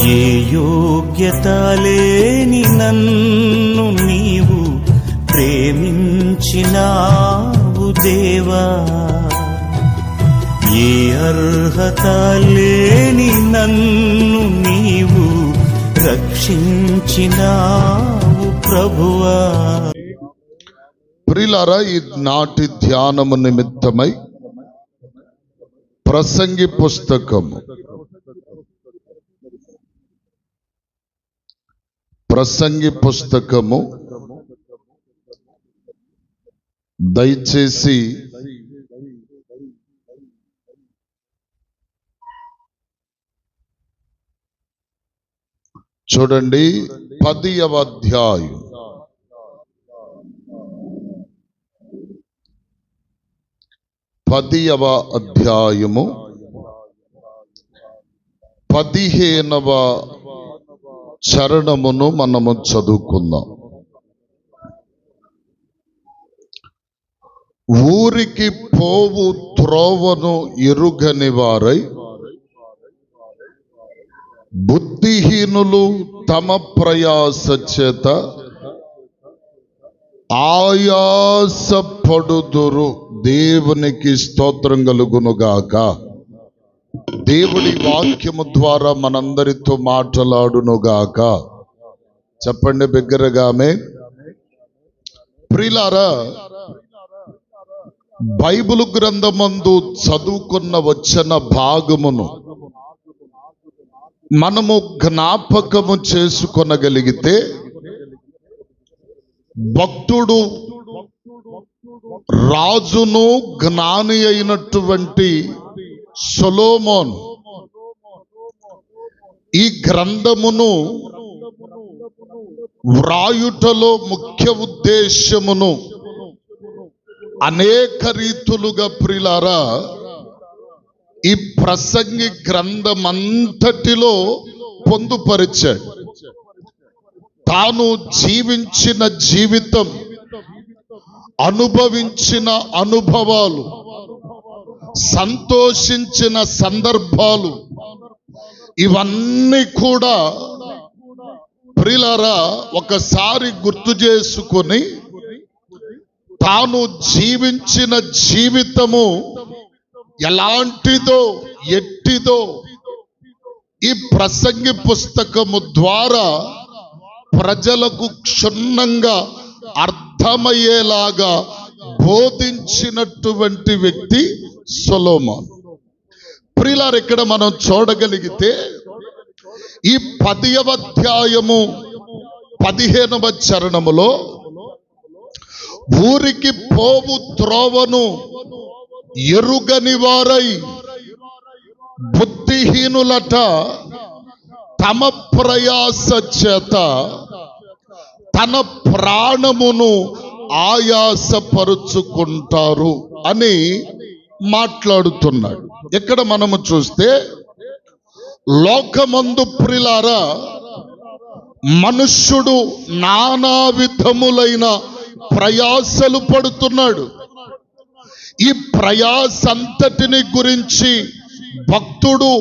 ఏ యోగ్యత లేని నన్ను నీవు ప్రేమించినావు దేవా, ఏ అర్హత లేని నన్ను నీవు రక్షించినావు ప్రభువా. ప్రియులారా, ఈ నాటి ధ్యానము నిమిత్తమై ప్రసంగి పుస్తకము దయచేసి చూడండి. 10వ అధ్యాయం 10వ అధ్యాయము 15వ చరణమును మనము చదువుకుందాం. ఊరికి పోవు త్రోవను ఎరుగని వారై బుద్ధిహీనులు తమ ప్రయాస చేత ఆయాసపడుదురు. దేవునికి స్తోత్రం కలుగునుగాక. దేవుడి వాక్యము ద్వారా మనందరితో మాట్లాడునుగాక. చెప్పండి బిగ్గరగామే. ప్రియులారా, బైబిల్ గ్రంథమందు చదువుకున్న వచ్చిన భాగమును మనము జ్ఞాపకము చేసుకొనగలిగితే, భక్తుడు రాజును జ్ఞాని అయినటువంటి సొలొమోను ఈ గ్రంథమును వ్రాయుటలో ముఖ్య ఉద్దేశమును అనేక రీతులుగా ప్రియులారా ఈ ప్రసంగి గ్రంథమంతటిలో పొందుపరిచాడు. తాను జీవించిన జీవితం, అనుభవించిన అనుభవాలు, సంతోషించిన సందర్భాలు, ఇవన్నీ కూడా ప్రియులారా ఒకసారి గుర్తు చేసుకొని తాను జీవించిన జీవితము ఎలాంటిదో ఎట్టిదో ఈ ప్రసంగి పుస్తకము ద్వారా ప్రజలకు క్షుణ్ణంగా అర్థమయ్యేలాగా బోధించినటువంటి వ్యక్తి సొలొమోను. ప్రియులారా, ఇక్కడ మనం చూడగలిగితే ఈ 10వ అధ్యాయము 15వ చరణములో ఊరికి పోవు త్రోవను ఎరుగని వారై బుద్ధిహీనులట తమ ప్రయాస చేత తన ప్రాణమును ఆయాసపరుచుకుంటారు అని మాట్లాడుతున్నాడు. ఇక్కడ మనము చూస్తే లోకమందు ప్రియులారా మనుష్యుడు నానా విధములైన ప్రయాసలు పడుతున్నాడు. ఈ ప్రయాసంతటిని గురించి భక్తుడు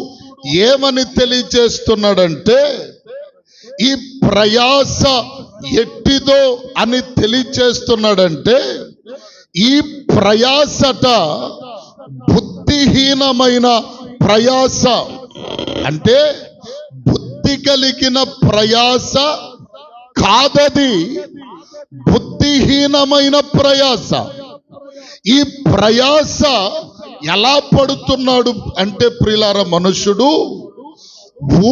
ఏమని తెలియజేస్తున్నాడంటే, ఈ ప్రయాస ఎట్టిదో అని తెలియజేస్తున్నాడంటే, ఈ ప్రయాసట బుద్ధిహీనమైన ప్రయాస. అంటే బుద్ధి కలిగిన ప్రయాస కాదది, బుద్ధిహీనమైన ప్రయాస. ఈ ప్రయాస ఎలా పడుతున్నాడు అంటే ప్రియులారా, మనుషుడు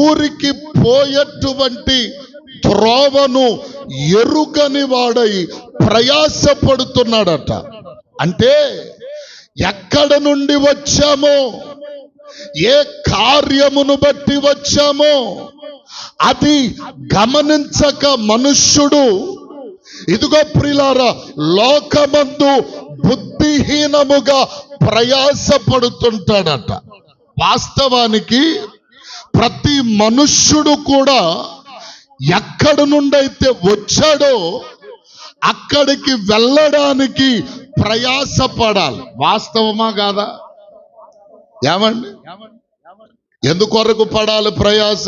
ఊరికి పోయేటువంటి త్రోవను ఎరుగని వాడై ప్రయాస పడుతున్నాడట. అంటే ఎక్కడ నుండి వచ్చామో, ఏ కార్యమును బట్టి వచ్చామో అది గమనించక మనుష్యుడు ఇదిగో ప్రియులారా లోకమందు బుద్ధిహీనముగా ప్రయాసపడుతుంటాడట. వాస్తవానికి ప్రతి మనుష్యుడు కూడా ఎక్కడి నుండైతే వచ్చాడో అక్కడికి వెళ్ళడానికి ప్రయాసపడాలి. వాస్తవమా కాదా? ఏమండి, ఎందుకొరకు పడాలి ప్రయాస?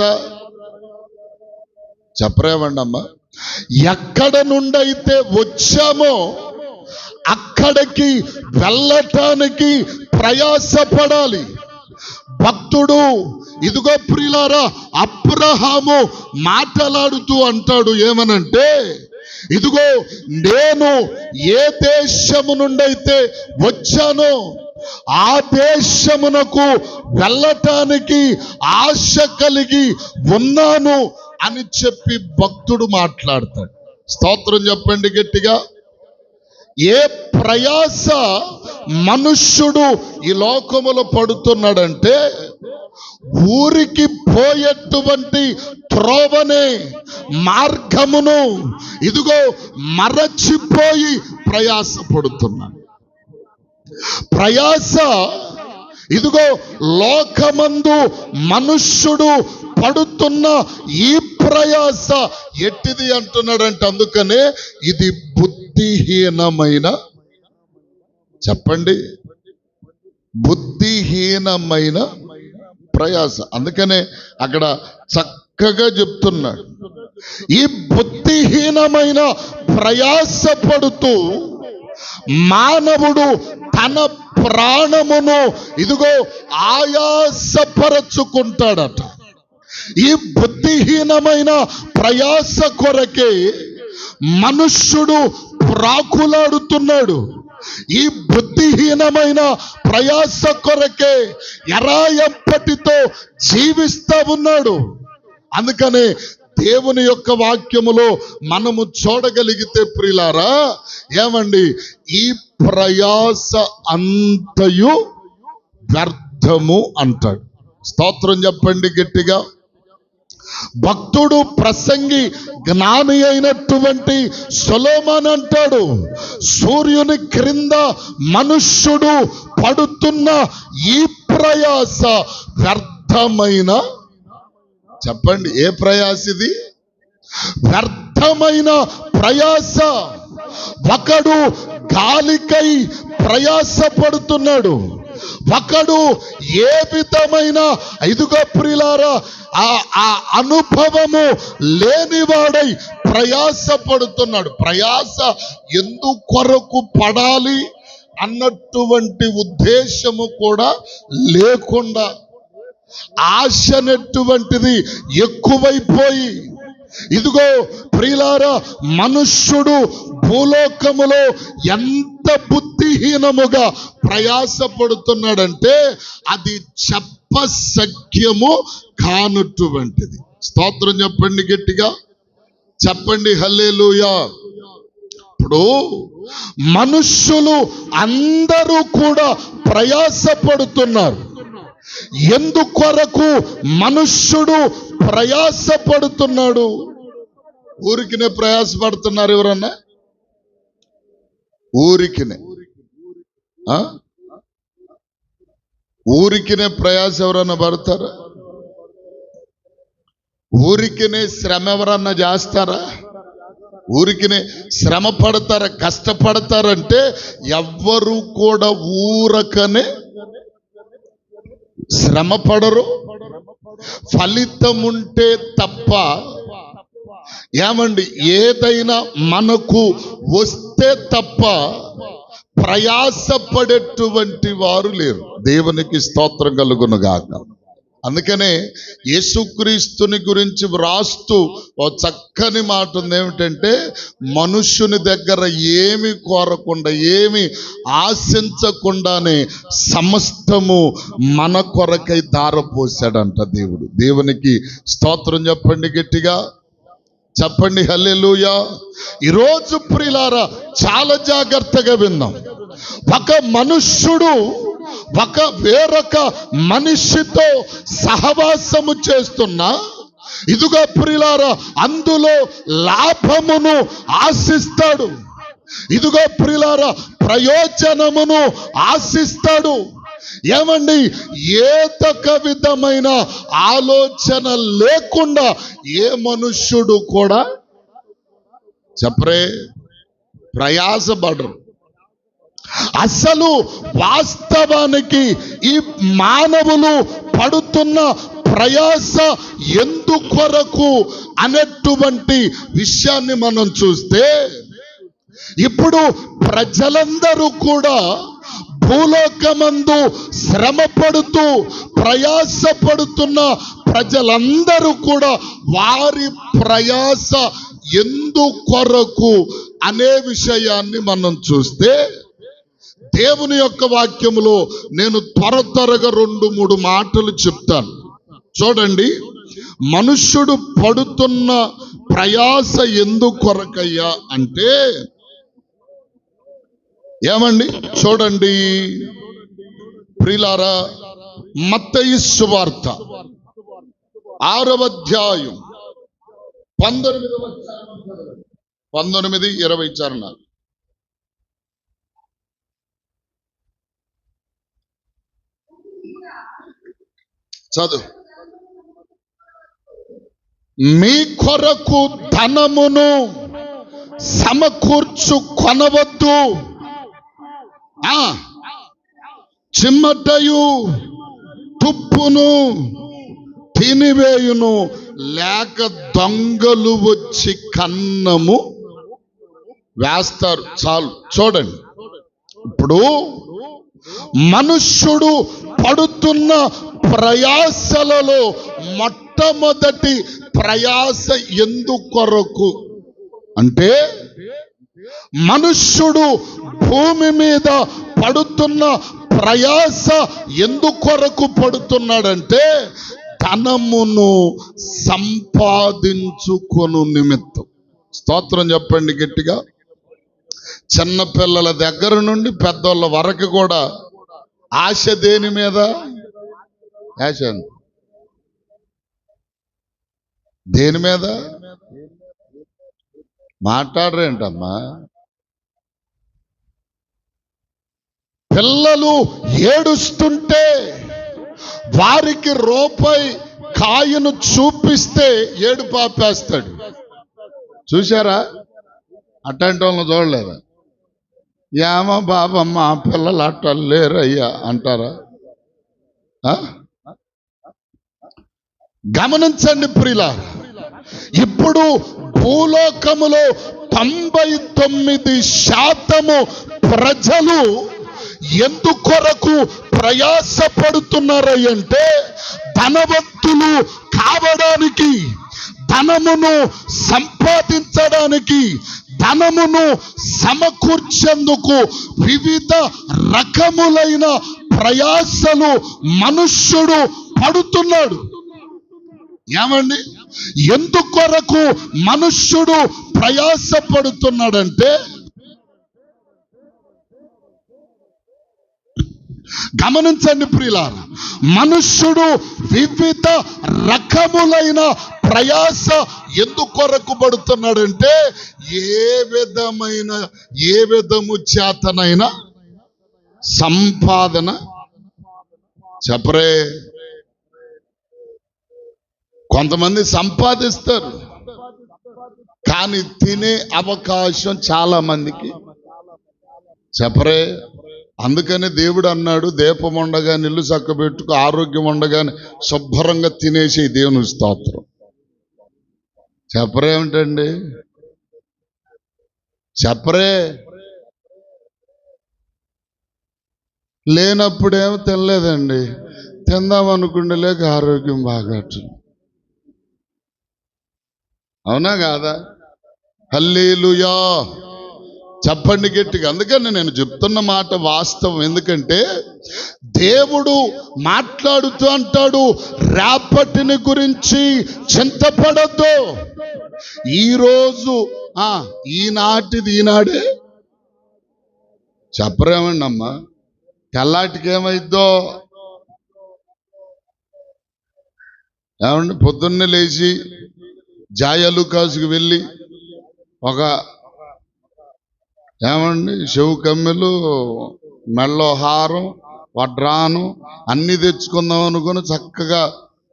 చెప్పరేమండి అమ్మా? ఎక్కడ నుండైతే వచ్చామో అక్కడికి వెళ్ళటానికి ప్రయాసపడాలి. భక్తుడు ఇదిగో ప్రియులారా, అబ్రహాము మాట్లాడుతూ అంటాడు ఏమనంటే, ఇదిగో నేను ఏ దేశము నుండైతే వచ్చానో ఆ దేశమునకు వెళ్ళటానికి ఆశ కలిగి ఉన్నాను అని చెప్పి భక్తుడు మాట్లాడతాడు. స్తోత్రం చెప్పండి గట్టిగా. ఏ ప్రయాస మనుష్యుడు ఈ లోకములో పడుతున్నాడంటే, ఊరికి పోయేటువంటి త్రోవనే మార్గమును ఇదిగో మరచిపోయి ప్రయాస పడుతున్నాడు. ప్రయాస ఇదిగో లోకమందు మనుష్యుడు పడుతున్న ఈ ప్రయాస ఎట్టిది అంటున్నాడంటే, అందుకనే ఇది బుద్ధిహీనమైన, చెప్పండి, బుద్ధిహీనమైన ప్రయాస. అందుకనే అక్కడ చక్కగా చెప్తున్నాడు, ఈ బుద్ధిహీనమైన ప్రయాస పడుతూ మానవుడు తన ప్రాణమును ఇదిగో ఆయాసపరచుకుంటాడట. ఈ బుద్ధిహీనమైన ప్రయాస కొరకే మనుష్యుడు ప్రాకులాడుతున్నాడు. ఈ బుద్ధిహీనమైన ప్రయాస కొరకే ఎరాయంపటితో జీవిస్తా ఉన్నాడు. అందుకనే దేవుని యొక్క వాక్యములో మనము చూడగలిగితే ప్రియులారా, ఏమండి, ఈ ప్రయాస అంతయు వ్యర్థము అంటాడు. స్తోత్రం చెప్పండి గట్టిగా. భక్తుడు, ప్రసంగి, జ్ఞాని అయినటువంటి సొలొమోను అంటాడు, సూర్యుని క్రింద మనుష్యుడు పడుతున్న ఈ ప్రయాస వ్యర్థమైన, చెప్పండి, ఏ ప్రయాస ఇది? వ్యర్థమైన ప్రయాస. ఒకడు గాలికై ప్రయాస పడుతున్నాడు, ఒకడు ఏ విధమైన ఇదిగో ప్రియులారా ఆ అనుభవము లేనివాడై ప్రయాస పడుతున్నాడు. ప్రయాస ఎందుకొరకు పడాలి అన్నటువంటి ఉద్దేశము కూడా లేకుండా ఆశ అనేటువంటిది ఎక్కువైపోయి ఇదిగో ప్రియులారా, మనుష్యుడు భూలోకములో ఎంత బుద్ధిహీనముగా ప్రయాసపడుతున్నాడంటే అది చెప్పశక్యము కానటువంటిది. స్తోత్రం చెప్పండి గట్టిగా, చెప్పండి హల్లెలూయా. ఇప్పుడు మనుష్యులు అందరూ కూడా ప్రయాసపడుతున్నారు. ఎందుకొరకు మనుష్యుడు ప్రయాసపడుతున్నాడు? ఊరికినే ప్రయాసపడుతున్నారు ఎవరన్నా? ఊరికినే ఊరికినే ప్రయాస ఎవరన్నా పడతారా? ఊరికినే శ్రమ ఎవరన్నా చేస్తారా? ఊరికినే శ్రమ పడతారా, కష్టపడతారంటే ఎవ్వరు కూడా ఊరకనే శ్రమ పడరు. ఫలితం ఉంటే తప్ప, ఏమండి, ఏదైనా మనకు వస్తే తప్ప ప్రయాసపడేటువంటి వారు లేరు. దేవునికి స్తోత్రం కలుగును గాక. అందుకనే యేసుక్రీస్తుని గురించి వ్రాస్తూ ఓ చక్కని మాట ఉంది. ఏమిటంటే, మనుష్యుని దగ్గర ఏమి కోరకుండా, ఏమి ఆశించకుండానే సమస్తము మన కొరకై ధారపోసాడంట దేవుడు. దేవునికి స్తోత్రం చెప్పండి గట్టిగా, చెప్పండి హల్లెలూయా. ఈరోజు ప్రియులారా చాలా జాగ్రత్తగా విందాం. ఒక మనుష్యుడు వేరొక మనిషితో సహవాసము చేస్తున్నా ఇదిగో ప్రియులారా అందులో లాభమును ఆశిస్తాడు. ఇదిగో ప్రియులారా ప్రయోజనమును ఆశిస్తాడు. ఏమండి, ఏదొక విధమైన ఆలోచన లేకుండా ఏ మనుష్యుడు కూడా చెప్పరే ప్రయాసపడరు. అసలు వాస్తవానికి ఈ మానవులు పడుతున్న ప్రయాస ఎందుకొరకు అనేటువంటి విషయాన్ని మనం చూస్తే, ఇప్పుడు ప్రజలందరూ కూడా భూలోకమందు శ్రమ పడుతూ ప్రయాసపడుతున్న ప్రజలందరూ కూడా వారి ప్రయాస ఎందుకొరకు అనే విషయాన్ని మనం చూస్తే, దేవుని యొక్క వాక్యములో నేను త్వరగా 2-3 మాటలు చెప్తాను. చూడండి, మనుష్యుడు పడుతున్న ప్రయాస ఎందుకొరకయ్యా అంటే ఏమండి? చూడండి ప్రియులారా, మత్తయి సువార్త 6వ అధ్యాయం 19-20 చరణాలు. చదువు. మీ కొరకు ధనమును సమకూర్చు కొనవద్దు, చిమ్మటయు తుప్పును తినివేయును, లేక దొంగలు వచ్చి కన్నము వేస్తారు. చాలు. చూడండి, ఇప్పుడు మనుష్యుడు పడుతున్న ప్రయాసలలో మొట్టమొదటి ప్రయాస ఎందుకొరకు అంటే, మనుష్యుడు భూమి మీద పడుతున్న ప్రయాస ఎందుకొరకు పడుతున్నాడంటే, ధనమును సంపాదించుకొను నిమిత్తం. స్తోత్రం చెప్పండి గట్టిగా. చిన్నపిల్లల దగ్గర నుండి పెద్దోళ్ళ వరకు కూడా ఆశ దేని మీద? ఆశ దేని మీద? మాట్లాడరేంటమ్మా? పిల్లలు ఏడుస్తుంటే వారికి రూపాయి కాయను చూపిస్తే ఏడు పాపేస్తాడు. చూశారా? అట్లాంటి వాళ్ళని చూడలేదా? ఏమో బాబమ్మ ఆ పిల్లలు అట్ట లేరయ్యా అంటారా? గమనించండి ప్రియులారా, ఇప్పుడు భూలోకములో 99% ప్రజలు ఎందుకొరకు ప్రయాసపడుతున్నారంటే, ధనవంతులు కావడానికి, ధనమును సంపాదించడానికి, ధనమును సమకూర్చేందుకు వివిధ రకములైన ప్రయాసలు మనుష్యుడు పడుతున్నాడు. ఏమండి? ఎందుకొరకు మనుష్యుడు ప్రయాసపడుతున్నాడంటే, గమనించండి ప్రియులారా, మనుష్యుడు వివిధ రకములైన ప్రయాస ఎందుకొరకు పడుతున్నాడంటే, ఏ విధము చేతనైనా సంపాదన చెప్పరే. కొంతమంది సంపాదిస్తారు కానీ తినే అవకాశం చాలా మందికి చెప్పరే. అందుకని దేవుడు అన్నాడు, దీపం ఉండగా నిల్లు చక్కబెట్టుకు, ఆరోగ్యం ఉండగానే శుభ్రంగా తినేసి దేవుని స్తోత్రం. చెప్పరేమిటండి? చెప్పరే. లేనప్పుడేమో తినలేదండి, తిందామనుకుంటే లేక ఆరోగ్యం బాగట్లేదు. అవునా కాదా? హల్లెలూయా చెప్పండి గట్టిగా. అందుకని నేను చెప్తున్న మాట వాస్తవం. ఎందుకంటే దేవుడు మాట్లాడుతూ అంటాడు, రేపటిని గురించి చింతపడద్దు. ఈరోజు ఈనాటిది ఈనాడే. చెప్పరేమండి అమ్మా? తెల్లాటికి ఏమైద్దో ఏమండి? పొద్దున్నే లేచి జాయలు కాసుకు వెళ్ళి ఒక ఏమండి చెవు కమ్మెలు, మెళ్ళో హారం, వడ్రాను అన్నీ తెచ్చుకుందాం అనుకుని చక్కగా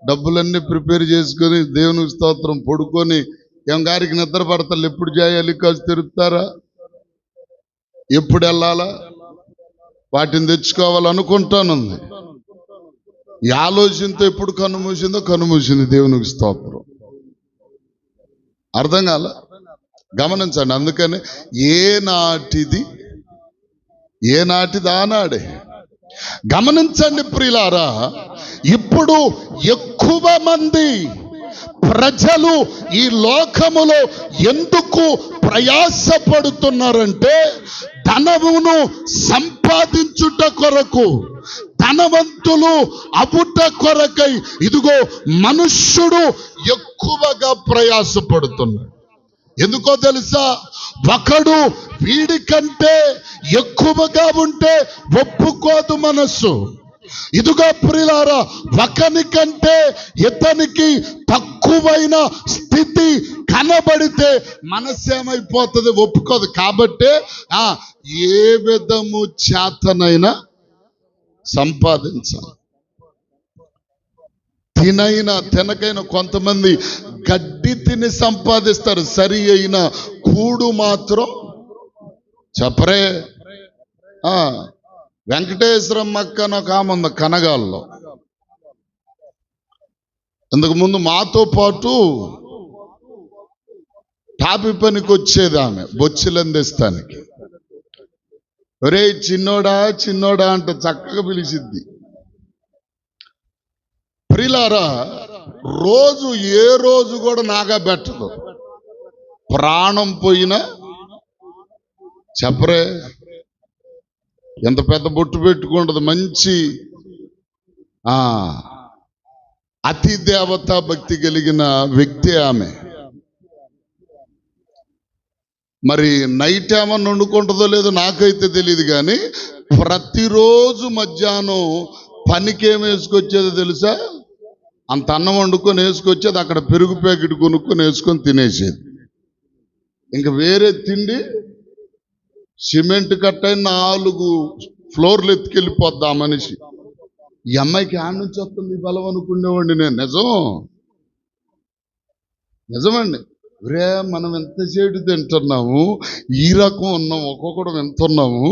డబ్బులన్నీ ప్రిపేర్ చేసుకొని దేవునికి స్తోత్రం పడుకొని ఏం గారికి నిద్ర పడతారు. ఎప్పుడు జాయాలి కాసు తిరుగుతారా? ఎప్పుడు వెళ్ళాలా? వాటిని తెచ్చుకోవాలనుకుంటానుంది. ఈ ఆలోచనతో ఎప్పుడు కన్నుమూసిందో కన్నుమూసింది. దేవునికి స్తోత్రం. అర్థం కాల? గమనించండి. అందుకని ఏనాటిది ఆనాడే. గమనించండి ప్రియులారా, ఇప్పుడు ఎక్కువ మంది ప్రజలు ఈ లోకములో ఎందుకు ప్రయాసపడుతున్నారంటే ధనమును సంపాదించుట కొరకు, ధనవంతులు అబుట కొరకై ఇదిగో మనుష్యుడు ఎక్కువగా ప్రయాసపడుతున్నాడు. ఎందుకో తెలుసా? ఒకడు వీడికంటే ఎక్కువగా ఉంటే ఒప్పుకోదు మనస్సు. ఇదిగో ప్రియులారా, ఒకని కంటే ఇతనికి తక్కువైన స్థితి కనబడితే మనస్సు ఏమైపోతుంది? ఒప్పుకోదు. కాబట్టి ఏ విధము చేతనైనా సంపాదించాలి. తినకైనా కొంతమంది గడ్డి తిని సంపాదిస్తారు, సరి అయిన కూడు మాత్రం చెప్పరే. వెంకటేశ్వరమ్మ అని ఒక ఆమె ఉంది కనగాల్లో. ఇంతకు ముందు మాతో పాటు టాపి పనికి వచ్చేది ఆమె, బొచ్చులందిస్తానికి. ఒరే చిన్నోడా చిన్నోడా అంట చక్కగా పిలిచిద్ది. ప్రియులారా, రోజు ఏ రోజు కూడా నాగా పెట్టదు. ప్రాణం పోయినా చెప్పరే. ఎంత పెద్ద బొట్టు పెట్టుకుంటది, మంచి అతి దేవతా భక్తి కలిగిన వ్యక్తి ఆమె. మరి నైట్ ఏమన్నా వండుకుంటుందో లేదో నాకైతే తెలియదు, కానీ ప్రతిరోజు మధ్యాహ్నం పనికేం వేసుకొచ్చేదో తెలుసా? అంత అన్నం వండుకొని వేసుకొచ్చేది, అక్కడ పెరుగు ప్యాకెట్ కొనుక్కొని వేసుకొని తినేసేది. ఇంకా వేరే తిండి సిమెంట్ కట్టై 4 ఫ్లోర్లు ఎత్తుకెళ్ళిపోద్దా మనిషి. ఈ అమ్మాయికి ఆడ నుంచి వస్తుంది బలం అనుకునేవాడిని నేను. నిజమండి. రే మనం ఎంత చేడు తింటున్నాము, ఈ రకం ఉన్నాము, ఒక్కొక్కడు ఎంత ఉన్నాము.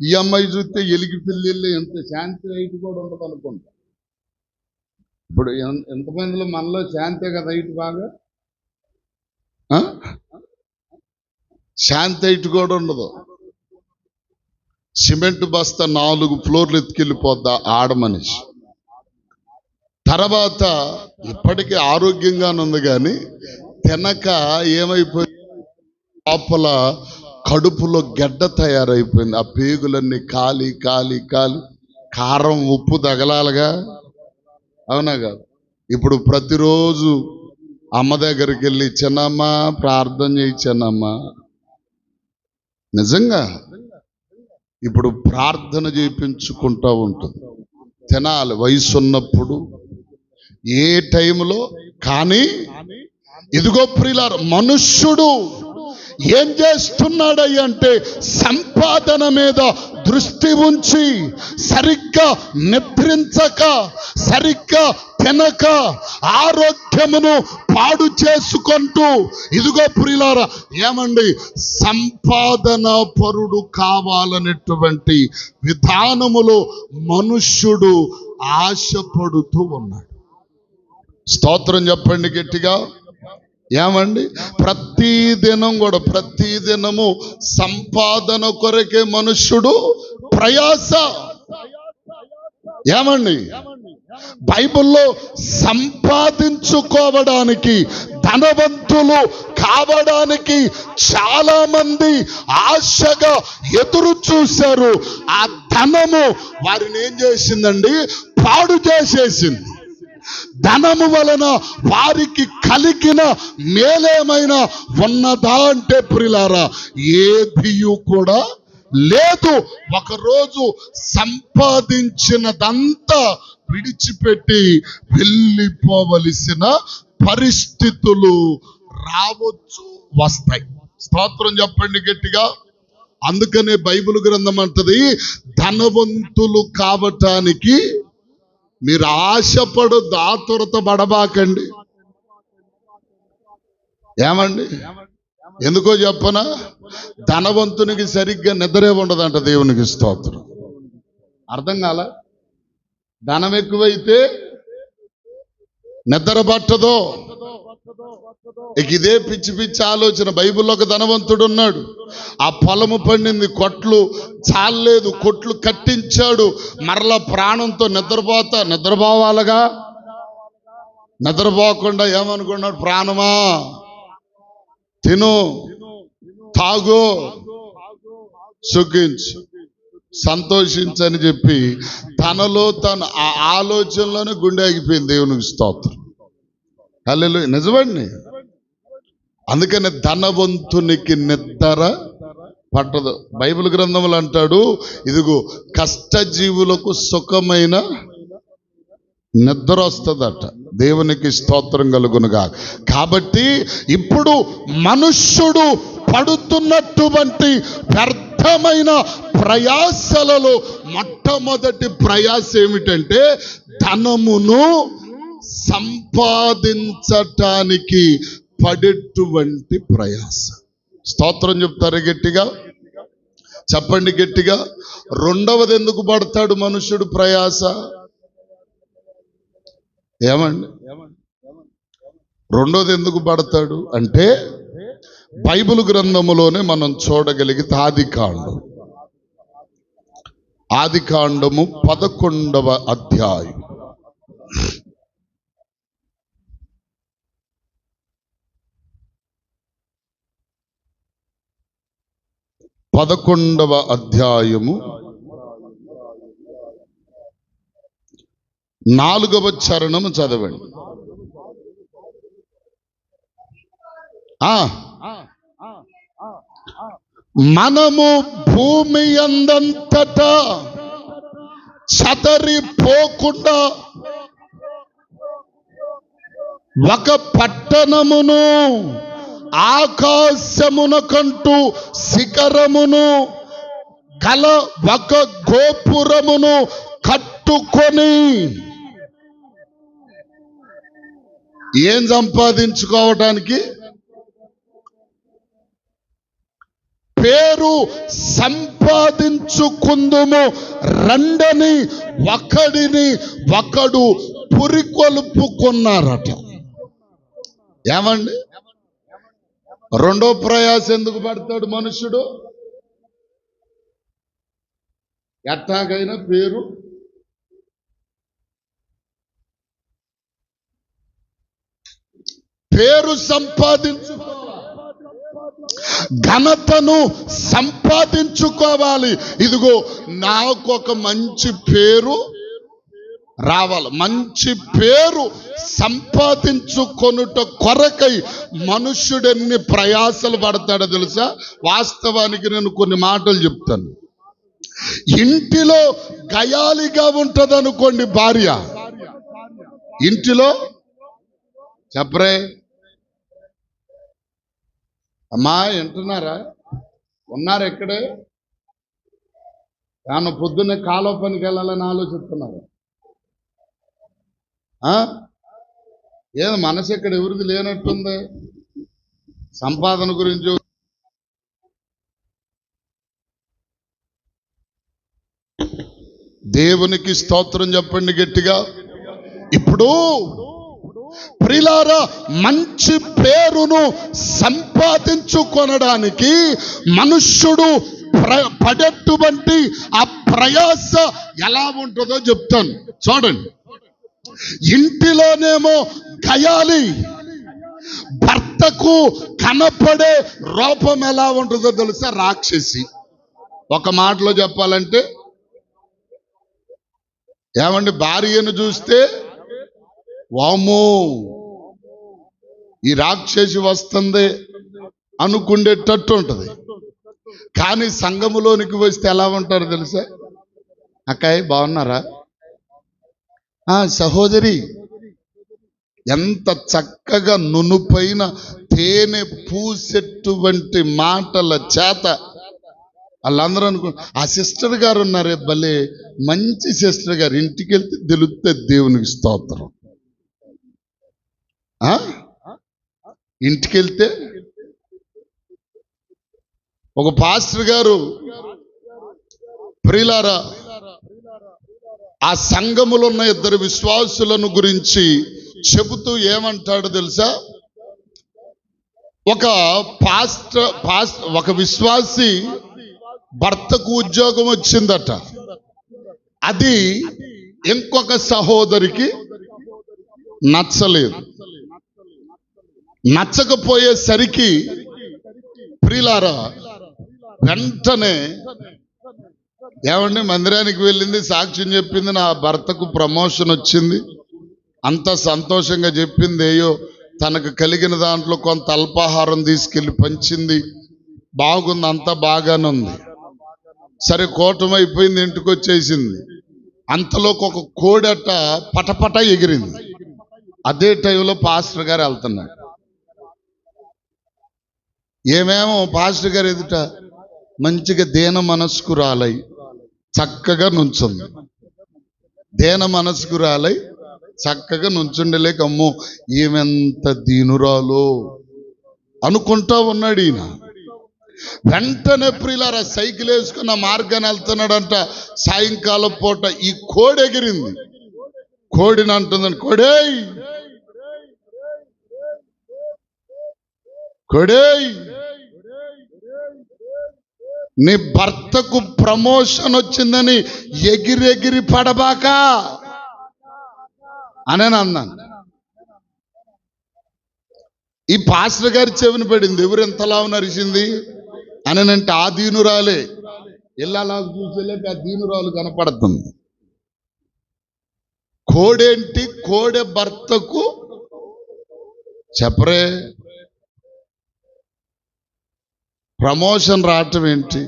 ఈ అమ్మాయి చూస్తే ఎలిగి పిల్లి ఎంత శాంతి రైట్ కూడా ఉండదు అనుకుంటా. ఇప్పుడు ఎంతమందిలో మనలో శాంతే కదా రైట్ బాగా, శాంతి రైట్ కూడా ఉండదు. సిమెంట్ బస్తా 4 ఫ్లోర్లు ఎత్తుకెళ్ళిపోద్దా ఆడ మనిషి. తర్వాత ఇప్పటికీ ఆరోగ్యంగానే ఉంది, కానీ తినక ఏమైపోయింది, లోపల కడుపులో గడ్డ తయారైపోయింది. ఆ పేగులన్నీ కాలి కాలి కాలి కారం ఉప్పు తగలాలిగా, అవునా కాదు? ఇప్పుడు ప్రతిరోజు అమ్మ దగ్గరికి వెళ్ళి చిన్నమ్మ ప్రార్థన చేయి చిన్నమ్మ. నిజంగా ఇప్పుడు ప్రార్థన చేయించుకుంటూ ఉంటుంది. తినాలి వయసు ఉన్నప్పుడు ఏ టైంలో. కానీ ఇదిగో ప్రియులారా, మనుష్యుడు ఏం చేస్తున్నాడంటే సంపాదన మీద దృష్టి ఉంచి సరిగ్గా నిద్రించక, సరిగ్గా తినక, ఆరోగ్యమును పాడు చేసుకుంటూ ఇదిగో ప్రియులారా, ఏమండి, సంపాదన పరుడు కావాలనేటువంటి విధానములో మనుష్యుడు ఆశపడుతూ ఉన్నాడు. స్తోత్రం చెప్పండి గట్టిగా. ఏమండి, ప్రతిదినము సంపాదన కొరకే మనుష్యుడు ప్రయాస. ఏమండి, బైబిల్లో సంపాదించుకోవడానికి, ధనవంతులు కావడానికి చాలా మంది ఆశగా ఎదురు చూశారు. ఆ ధనము వారిని ఏం చేసిందండి? పాడు చేసేసింది. ధనము వలన వారికి కలిగిన మేలేమైనా ఉన్నదా అంటే ప్రియులారా, ఏదియు కూడా లేదు. ఒకరోజు సంపాదించినదంతా విడిచిపెట్టి వెళ్ళిపోవలసిన పరిస్థితులు రావచ్చు, వస్తాయి. స్తోత్రం చెప్పండి గట్టిగా. అందుకనే బైబిల్ గ్రంథం అంటది, ధనవంతులు కావటానికి మీరు ఆశపడు దాతురత పడబాకండి. ఏమండి, ఎందుకో చెప్పనా? ధనవంతునికి సరిగ్గా నిద్రే ఉండదంట. దేవునికి స్తోత్రం. అర్థం కాల? ధనం ఎక్కువైతే నిద్ర పట్టదో. ఇక ఇదే పిచ్చి పిచ్చి ఆలోచన. బైబిల్లో ఒక ధనవంతుడు ఉన్నాడు. ఆ పొలము పండింది, కొట్లు చాలలేదు, కొట్లు కట్టించాడు. మరలా ప్రాణంతో నిద్రపోవాలగా. నిద్రపోకుండా ఏమనుకున్నాడు? ప్రాణమా తిను, తాగు, సుఖించు, సంతోషించని చెప్పి తనలో తను ఆ ఆలోచనలోనే గుండె ఆగిపోయింది. దేవునికి స్తోత్రం. హల్లెలూయా. నిజమండి. అందుకని ధనవంతునికి నిద్ర పట్టదు. బైబిల్ గ్రంథములు అంటాడు, ఇదిగో కష్టజీవులకు సుఖమైన నిద్ర వస్తుందట. దేవునికి స్తోత్రం కలుగునుగా. కాబట్టి ఇప్పుడు మనుష్యుడు పడుతున్నటువంటి వ్యర్థమైన ప్రయాసలలో మొట్టమొదటి ప్రయాస ఏమిటంటే ధనమును సంపాదించటానికి పడేటువంటి ప్రయాస. స్తోత్రం చెప్తారు గట్టిగా, చెప్పండి గట్టిగా. రెండవది ఎందుకు పడతాడు మనుష్యుడు ప్రయాస? ఏమండి, రెండోది ఎందుకు పడతాడు అంటే బైబిల్ గ్రంథములోనే మనం చూడగలిగితే ఆదికాండము 11వ అధ్యాయం. పదకొండవ అధ్యాయము 4వ చరణము చదవండి. మనము భూమి అందంతటా చదరిపోకుండా ఒక పట్టణమును ఆకాశమునకంటూ శిఖరమును గల ఒక గోపురమును కట్టుకొని ఏం సంపాదించుకోవటానికి? పేరు సంపాదించుకుందుము రండని ఒకడిని ఒకడు పురికొల్పుకున్నారట. ఏమండి, రెండో ప్రయాస ఎందుకు పడతాడు మనుషుడు? ఎట్టాగైనా పేరు సంపాదించుకోవాలి, ఘనతను సంపాదించుకోవాలి. ఇదిగో నాకు ఒక మంచి పేరు రావాలి. మంచి పేరు సంపాదించుకొనుట కొరకై మనుష్యుడెన్ని ప్రయాసలు పడతాడో తెలుసా? వాస్తవానికి నేను కొన్ని మాటలు చెప్తాను. ఇంటిలో గయాలిగా ఉంటది అనుకోండి భార్య, ఇంటిలో చెప్పరే అమ్మా, వింటున్నారా? ఉన్నారు ఎక్కడే? ఏమన్నా పొద్దున్నే కాలువ పనికి వెళ్ళాలని ఆలోచిస్తున్నారు? ఏదో మనసు ఇక్కడ ఎవరిది లేనట్టుంది. సంపాదన గురించి దేవునికి స్తోత్రం చెప్పండి గట్టిగా. ఇప్పుడు ప్రియులారా, మంచి పేరును సంపాదించుకొనడానికి మనుష్యుడు పడేటువంటి ఆ ప్రయాస ఎలా ఉంటుందో చెప్తాను చూడండి. ఇంటిలోనేమో గయాలి, భర్తకు కనపడే రూపం ఎలా ఉంటుందో తెలుసా? రాక్షసి. ఒక మాటలో చెప్పాలంటే ఏమండి, భార్యను చూస్తే వామ్మో ఈ రాక్షసి వస్తుంది అనుకుండేటట్టు ఉంటది. కానీ సంఘములోనికి వస్తే ఎలా ఉంటారు తెలుసా? అక్కాయ్ బాగున్నారా? సహోదరి, ఎంత చక్కగా నునుపైన తేనె పూసేటువంటి మాటల చేత వాళ్ళందరూ ఆ సిస్టర్ గారు ఉన్నారే, భలే మంచి సిస్టర్ గారు, ఇంటికి వెళ్తే తెలుస్తుంది. దేవునికి స్తోత్రం. ఇంటికి వెళ్తే ఒక పాస్టర్ గారు, ప్రియులారా, ఆ సంఘములో ఉన్న ఇద్దరు విశ్వాసులను గురించి చెబుతూ ఏమంటాడు తెలుసా? ఒక విశ్వాసి భర్తకు ఉద్యోగం వచ్చిందట. అది ఇంకొక సహోదరికి నచ్చలేదు. నచ్చకపోయేసరికి ప్రియులారా వెంటనే ఏమండి మందిరానికి వెళ్ళింది, సాక్ష్యం చెప్పింది, నా భర్తకు ప్రమోషన్ వచ్చింది, అంత సంతోషంగా చెప్పింది. అయ్యో తనకు కలిగిన దాంట్లో కొంత అల్పాహారం తీసుకెళ్ళి పంచింది, బాగుంది, అంతా బాగానే ఉంది. సరే కూటమైపోయింది, ఇంటికి వచ్చేసింది. అంతలోకి ఒక కోడట పటపట ఎగిరింది. అదే టైంలో పాస్టర్ గారు వెళ్తున్నాడు. ఏమేమో పాస్టర్ గారు ఎదుట మంచిగా దేన మనస్కురాలై చక్కగా నుంచుంది. దేన మనస్కురాలై చక్కగా నుంచుండలేక అమ్మో ఏమెంత దీనురాలో అనుకుంటా ఉన్నాడు ఈయన. వెంటనే ప్రియులారా సైకిల్ వేసుకున్న మార్గాన్ని వెళ్తున్నాడంట. సాయంకాలం పూట ఈ కోడి ఎగిరింది. కోడిని అంటుందని, కోడేయ్ కోడేయ్ నీ భర్తకు ప్రమోషన్ వచ్చిందని ఎగిరెగిరి పడబాక అని అన్నాను. ఈ పాస్టర్ గారి చెవిని పడింది. ఎవరు ఎంతలా నరిసింది అని అంటే ఆ దీనురాలే ఇళ్ళలా చూసేలేక ఆ దీనురాలు కనపడుతుంది. కోడేంటి, కోడె భర్తకు చెప్పరే ప్రమోషన్ రావటం ఏంటి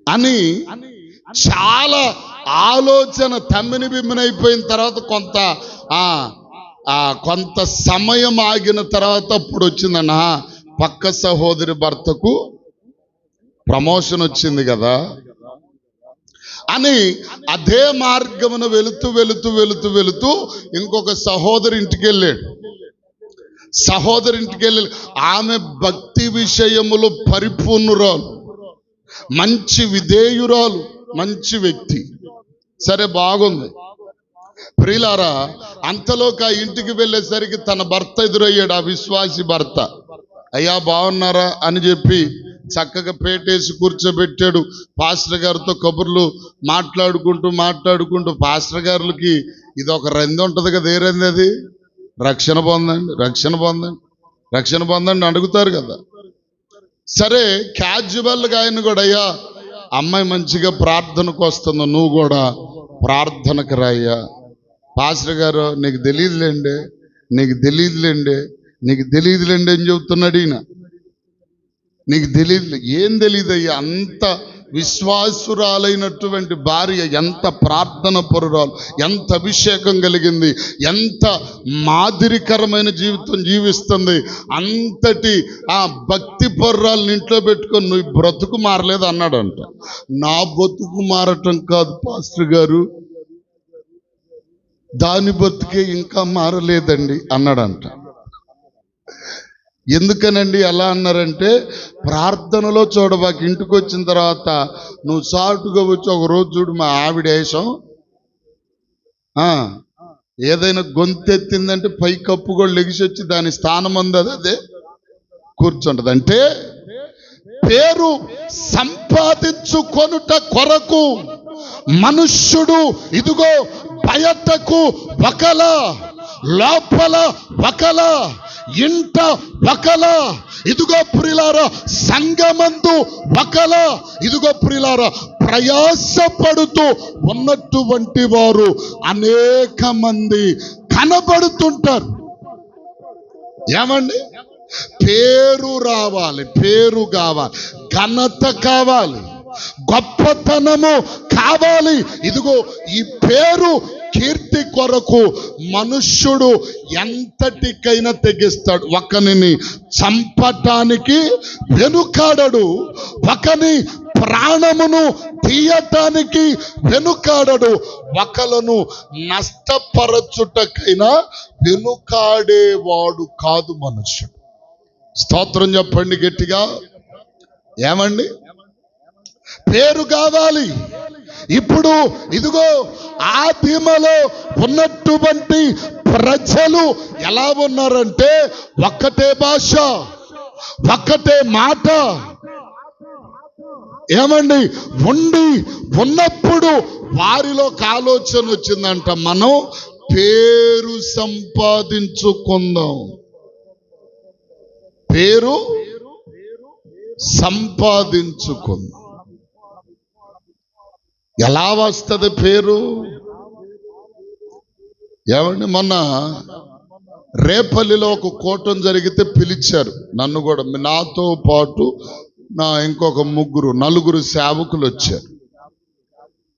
అని చాలా ఆలోచన తమ్మిని బిమ్మినైపోయిన తర్వాత కొంత సమయం ఆగిన తర్వాత అప్పుడు వచ్చిందన్న పక్క సహోదరి భర్తకు ప్రమోషన్ వచ్చింది కదా అని అదే మార్గమున వెళుతూ వెళుతూ వెళుతూ వెళుతూ ఇంకొక సహోదరి ఇంటికి వెళ్ళాడు. సహోదరింటికి వెళ్ళి ఆమె భక్తి విషయములో పరిపూర్ణురాలు, మంచి విధేయురాలు, మంచి వ్యక్తి. సరే బాగుంది ప్రియులారా. అంతలోకి ఆ ఇంటికి వెళ్ళేసరికి తన భర్త ఎదురయ్యాడు. ఆ విశ్వాసి భర్త. అయ్యా బాగున్నారా అని చెప్పి చక్కగా పేటేసి కూర్చోబెట్టాడు. పాస్టర్ గారితో కబుర్లు మాట్లాడుకుంటూ పాస్టర్ గారులకి ఇది ఒక రంది ఉంటుంది కదా, ఏ రంది అది? రక్షణ పొందండి అడుగుతారు కదా. సరే క్యాజువల్గా ఆయన కూడా, అయ్యా అమ్మాయి మంచిగా ప్రార్థనకు వస్తుందో నువ్వు కూడా ప్రార్థనకు రాయ్యా. పాస్టర్ గారు నీకు తెలియదులేండి అని చెబుతున్నాడు ఈయన. నీకు తెలియదు, ఏం తెలియదయ్యా, అంత విశ్వాసురాలైనటువంటి భార్య ఎంత ప్రార్థన పరురాలు, ఎంత అభిషేకం కలిగింది, ఎంత మాదిరికరమైన జీవితం జీవిస్తుంది, అంతటి ఆ భక్తి పరురాలను ఇంట్లో పెట్టుకొని నువ్వు బ్రతుకు మారలేదు అన్నాడంట. నా బతుకు మారటం కాదు పాస్టర్ గారు, దాని బతుకే ఇంకా మారలేదండి అన్నాడంట. ఎందుకనండి అలా అన్నారంటే, ప్రార్థనలో చూడబాక ఇంటికి వచ్చిన తర్వాత నువ్వు సాటుగా వచ్చి ఒక రోజు చూడు మా ఆవిడ వేషం ఏదైనా గొంతెత్తిందంటే పై కప్పు కూడా లెగిసి వచ్చి దాని స్థానం ఉంది అదే కూర్చుంటది. అంటే పేరు సంపాదించుకొనుట కొరకు మనుష్యుడు ఇదిగో బయటకు ఒకలా, లోపల ఒకలా, ఇంట ఒకలా, ఇదిగో ప్రియులారా సంఘమందు ఒకలా, ఇదిగో ప్రియులారా ప్రయాసపడుతూ ఉన్నటువంటి వారు అనేక మంది కనబడుతుంటారు. ఏమండి? పేరు రావాలి, పేరు కావాలి, ఘనత కావాలి, గొప్పతనము కావాలి. ఇదిగో ఈ పేరు కీర్తి కొరకు మనుష్యుడు ఎంతటికైనా తెగిస్తాడు. ఒకనిని చంపటానికి వెనుకాడడు, ఒకని ప్రాణమును తీయటానికి వెనుకాడడు, ఒకలను నష్టపరచుటకైనా వెనుకాడేవాడు కాదు మనుష్యుడు. స్తోత్రం చెప్పండి గట్టిగా. ఏమండి? పేరు కావాలి, ఇప్పుడు ఇదిగో ఆదిమలో ఉన్నటువంటి ప్రజలు ఎలా ఉన్నారంటే ఒక్కటే భాష, ఒక్కటే మాట. ఏమండి, ఉన్నప్పుడు వారిలో ఆలోచన వచ్చిందంట, మనం పేరు సంపాదించుకుందాం. పేరు సంపాదించుకుందాం. ఎలా వస్తుంది పేరు? ఏమండి, మొన్న రేపల్లిలో ఒక కూటం జరిగితే పిలిచారు నన్ను కూడా. నాతో పాటు నా ఇంకొక నలుగురు సేవకులు వచ్చారు.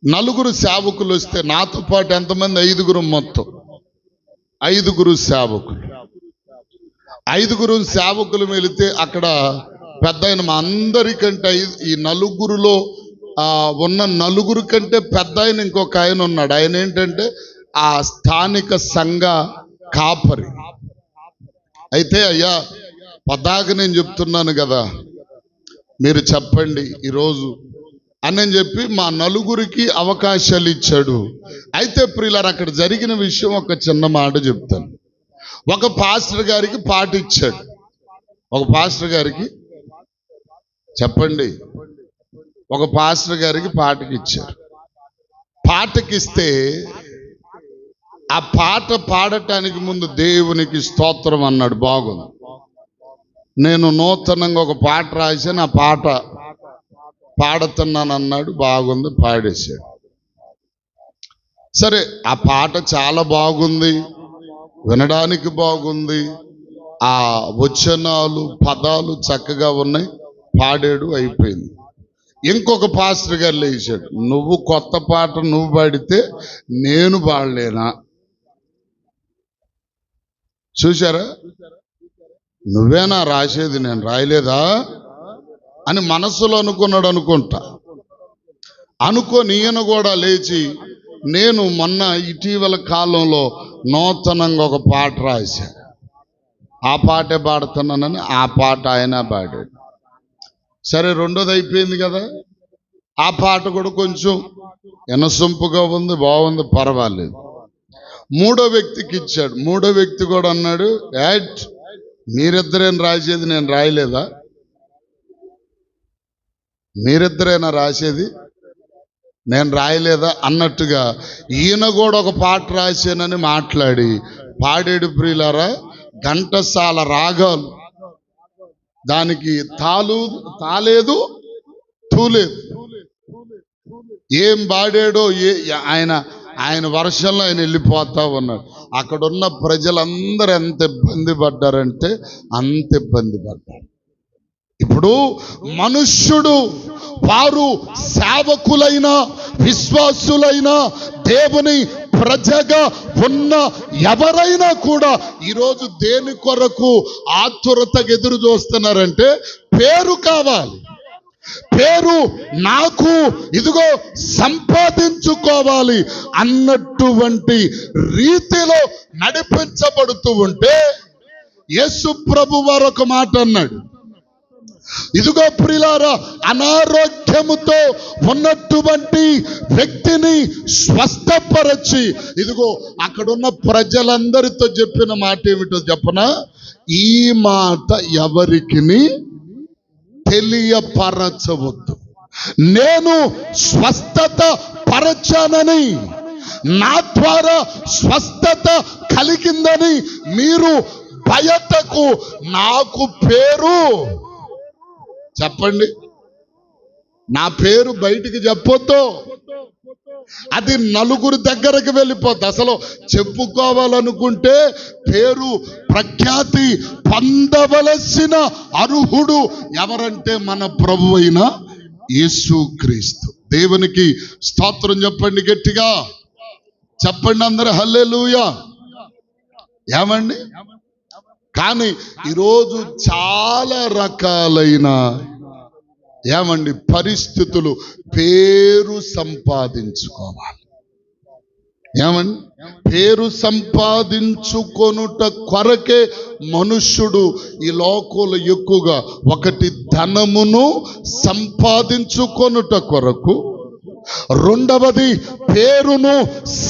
నలుగురు సేవకులు వస్తే నాతో పాటు ఎంతమంది? 5గురు. మొత్తం 5గురు సేవకులు. 5గురు సేవకులు వెళితే అక్కడ పెద్ద ఆయన మా అందరికంటే ఈ నలుగురులో ఉన్న నలుగురు కంటే పెద్ద ఆయన ఇంకొక ఆయన ఉన్నాడు. ఆయన ఏంటంటే ఆ స్థానిక సంఘ కాపరి. అయితే అయ్యా పదాక నేను చెప్తున్నాను కదా, మీరు చెప్పండి ఈరోజు అని చెప్పి మా నలుగురికి అవకాశాలు ఇచ్చాడు. అయితే ప్రియులారా, అక్కడ జరిగిన విషయం ఒక చిన్న మాట చెప్తాను. ఒక పాస్టర్ గారికి పాట ఇచ్చాడు. ఒక పాస్టర్ గారికి చెప్పండి, ఒక పాస్టర్ గారికి పాటకి ఇచ్చారు. పాటకిస్తే ఆ పాట పాడటానికి ముందు దేవునికి స్తోత్రం అన్నాడు. బాగుంది. నేను నూతనంగా ఒక పాట రాశాను, ఆ పాట పాడుతున్నాను అన్నాడు. బాగుంది, పాడేశాడు. సరే, ఆ పాట చాలా బాగుంది, వినడానికి బాగుంది, ఆ వచనాలు పదాలు చక్కగా ఉన్నాయి, పాడాడు, అయిపోయింది. ఇంకొక పాస్టర్ గారు లేచాడు, నువ్వు కొత్త పాట నువ్వు పాడితే నేను పాడలేనా? చూశారా? నువ్వేనా రాసేది, నేను రాయలేదా అని మనసులో అనుకున్నాడు అనుకుంటా. అనుకోని ఈయన కూడా లేచి, నేను మొన్న ఇటీవల కాలంలో నూతనంగా ఒక పాట రాశా, ఆ పాటే పాడుతున్నానని ఆ పాట ఆయన పాడాడు. సరే, రెండోది అయిపోయింది కదా. ఆ పాట కూడా కొంచెం ఎనసొంపుగా ఉంది, బాగుంది, పర్వాలేదు. మూడో వ్యక్తికి ఇచ్చాడు. మూడో వ్యక్తి కూడా అన్నాడు, యాడ్ మీరిద్దరేనా రాసేది, నేను రాయలేదా? మీరిద్దరేనా రాసేది, నేను రాయలేదా అన్నట్టుగా ఈయన కూడా ఒక పాట రాశానని మాట్లాడి పాడేడు. ప్రియులారా, ఘంటసాల రాగాలు, దానికి తాలేదు తూలేదు. ఏం పాడాడో ఆయన వర్షంలో ఆయన వెళ్ళిపోతా ఉన్నాడు. అక్కడున్న ప్రజలందరూ ఎంత ఇబ్బంది పడ్డారంటే అంత ఇబ్బంది పడ్డారు. ఇప్పుడు మనుష్యుడు, వారు సేవకులైన విశ్వాసులైన దేవుని ప్రజగా ఉన్న ఎవరైనా కూడా ఈరోజు దేని కొరకు ఆతురతగా ఎదురు చూస్తున్నారంటే పేరు కావాలి. పేరు నాకు ఇదిగో సంపాదించుకోవాలి అన్నటువంటి రీతిలో నడిపించబడుతూ ఉంటే యేసు ప్రభు వారు ఒక మాట అన్నాడు, ఇదిగో ప్రియులారా, అనారోగ్యముతో ఉన్నటువంటి వ్యక్తిని స్వస్థపరచి, ఇదిగో అక్కడున్న ప్రజలందరితో చెప్పిన మాట ఏమిటో చెప్పనా? ఈ మాట ఎవరికిని తెలియపరచవద్దు. నేను స్వస్థత పరచానని, నా ద్వారా స్వస్థత కలిగిందని మీరు బయటకు నాకు పేరు చెప్పండి, నా పేరు బయటికి చెప్పొద్దు. అది నలుగురు దగ్గరకు వెళ్ళిపోద్ది. అసలు చెప్పుకోవాలనుకుంటే పేరు ప్రఖ్యాతి పొందవలసిన అర్హుడు ఎవరంటే మన ప్రభు అయిన యేసుక్రీస్తు. దేవునికి స్తోత్రం చెప్పండి, గట్టిగా చెప్పండి అందరూ హల్లెలూయా. ఏమండి, కానీ ఈరోజు చాలా రకాలైన పరిస్థితులు పేరు సంపాదించుకోవాలి. పేరు సంపాదించుకొనుట కొరకే మనుష్యుడు ఈ లోకంలో ఎక్కువగా ఒకటి ధనమును సంపాదించుకొనుట కొరకు, రెండవది పేరును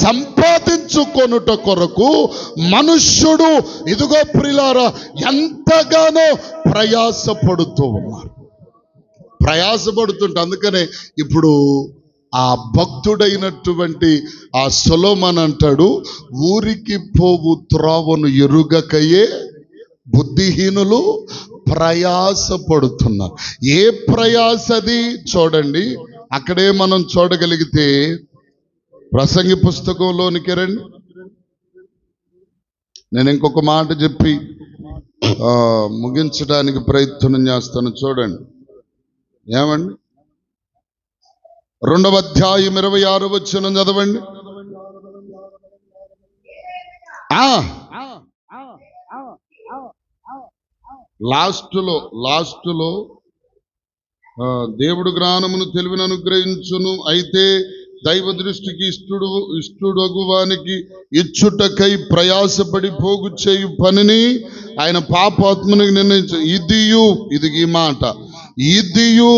సంపాదించుకొనుట కొరకు మనుష్యుడు ఇదిగో ప్రియులారా ఎంతగానో ప్రయాసపడుతూ ఉన్నారు. ప్రయాసపడుతుంటే అందుకనే ఇప్పుడు ఆ భక్తుడైనటువంటి ఆ సొలొమోను అంటాడు, ఊరికి పోవు త్రోవను ఎరుగకయే బుద్ధిహీనులు ప్రయాసపడుతున్నారు. ఏ ప్రయాసది చూడండి. అక్కడే మనం చూడగలిగితే ప్రసంగి పుస్తకంలోనికి రండి. నేను ఇంకొక మాట చెప్పి ముగించడానికి ప్రయత్నం చేస్తాను. చూడండి ఏమండి, 2వ అధ్యాయం 26వ వచనం చదవండి. లాస్టులో దేవుడు జ్ఞానమును తెలివిని అనుగ్రహించును, అయితే దైవ దృష్టికి ఇష్టుడగువానికి ఇచ్చుటకై ప్రయాసపడి పోగు చేయు పనిని ఆయన పాపాత్మనికి నిర్ణయించు. ఇది ఈ మాట, ఇదియు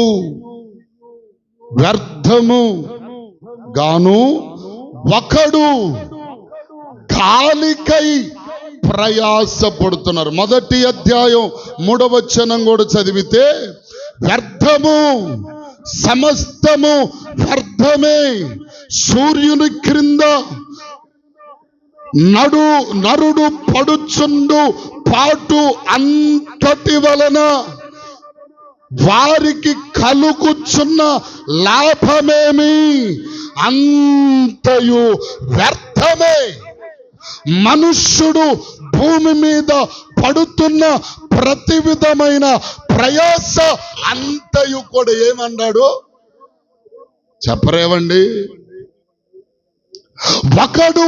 వ్యర్థము గాను ఒకడు గాలికై ప్రయాసపడుతున్నారు. 1వ అధ్యాయం 3వ వచనం కూడా చదివితే వ్యర్థము, సమస్తము వ్యర్థమే, సూర్యుని క్రింద నరుడు పడుచుండు పాటు అంతటి వలన వారికి కలుగుచున్న లాభమేమి, అంతయు వ్యర్థమే. మనుష్యుడు భూమి మీద పడుతున్న ప్రతి విధమైన ప్రయాస అంతయు కూడా ఏమన్నాడు చెప్పరేవండి? ఒకడు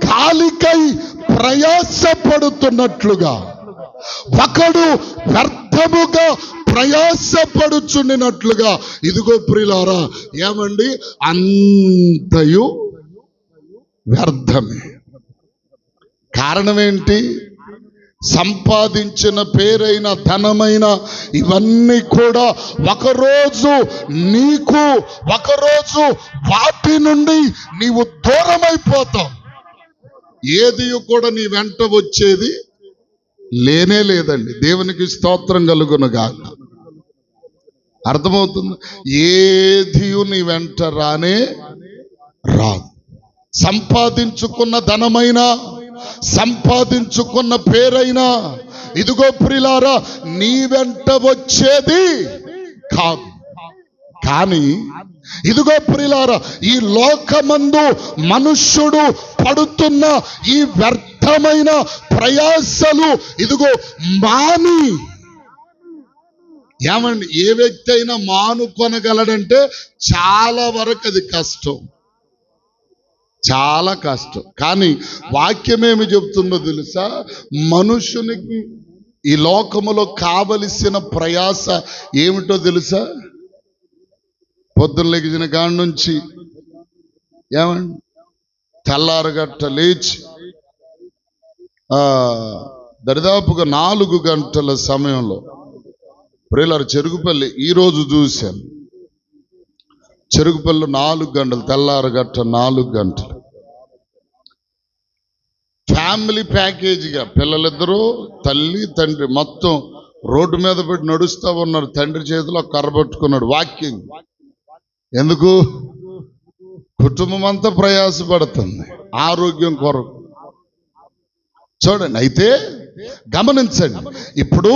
గాలికై ప్రయాసపడుతున్నట్లుగా, ఒకడు వ్యర్థముగా ప్రయాసపడుచుండినట్లుగా, ఇదిగో ప్రియులారా ఏమండి, అంతయు వ్యర్థమే. కారణం ఏంటి? సంపాదించిన పేరైన ధనమైన ఇవన్నీ కూడా ఒకరోజు వాటి నుండి నీవు దూరమైపోతావు. ఏది కూడా నీ వెంట వచ్చేది లేనే లేదండి. దేవునికి స్తోత్రం కలుగునుగాక. అర్థమవుతుంది? ఏది నీ వెంట రానే రాదు. సంపాదించుకున్న ధనమైనా, సంపాదించుకున్న పేరైనా, ఇదిగో ప్రియులారా నీ వెంట వచ్చేది కాదు. కానీ ఇదిగో ప్రియులారా ఈ లోకమందు మనుష్యుడు పడుతున్న ఈ వ్యర్థమైన ప్రయాసలు ఇదిగో మాని, ఏమండి, ఏ వ్యక్తి అయినా మానుకొనగలడంటే చాలా వరకు అది కష్టం, చాలా కష్టం. కానీ వాక్యం ఏమి చెప్తుందో తెలుసా? మనుషునికి ఈ లోకములో కావలసిన ప్రయాస ఏమిటో తెలుసా? పొద్దున్న లెగిసిన కాడి నుంచి ఏమండి తెల్లారగట్ట లేచి దరిదాపుగా 4 గంటల సమయంలో ప్రియులారా చెరుగుపల్లి ఈరోజు చూశాను. చెరుగుపల్లి 4 గంటలు, తెల్లారగట్ట 4 గంటలు ఫ్యామిలీ ప్యాకేజీగా పిల్లలిద్దరూ తల్లి తండ్రి మొత్తం రోడ్డు మీద పెట్టి నడుస్తూ ఉన్నారు. తండ్రి చేతిలో కర్ర పట్టుకున్నాడు. వాకింగ్ ఎందుకు? కుటుంబం అంతా ప్రయాసపడుతుంది ఆరోగ్యం కొరకు. చూడండి, అయితే గమనించండి, ఇప్పుడు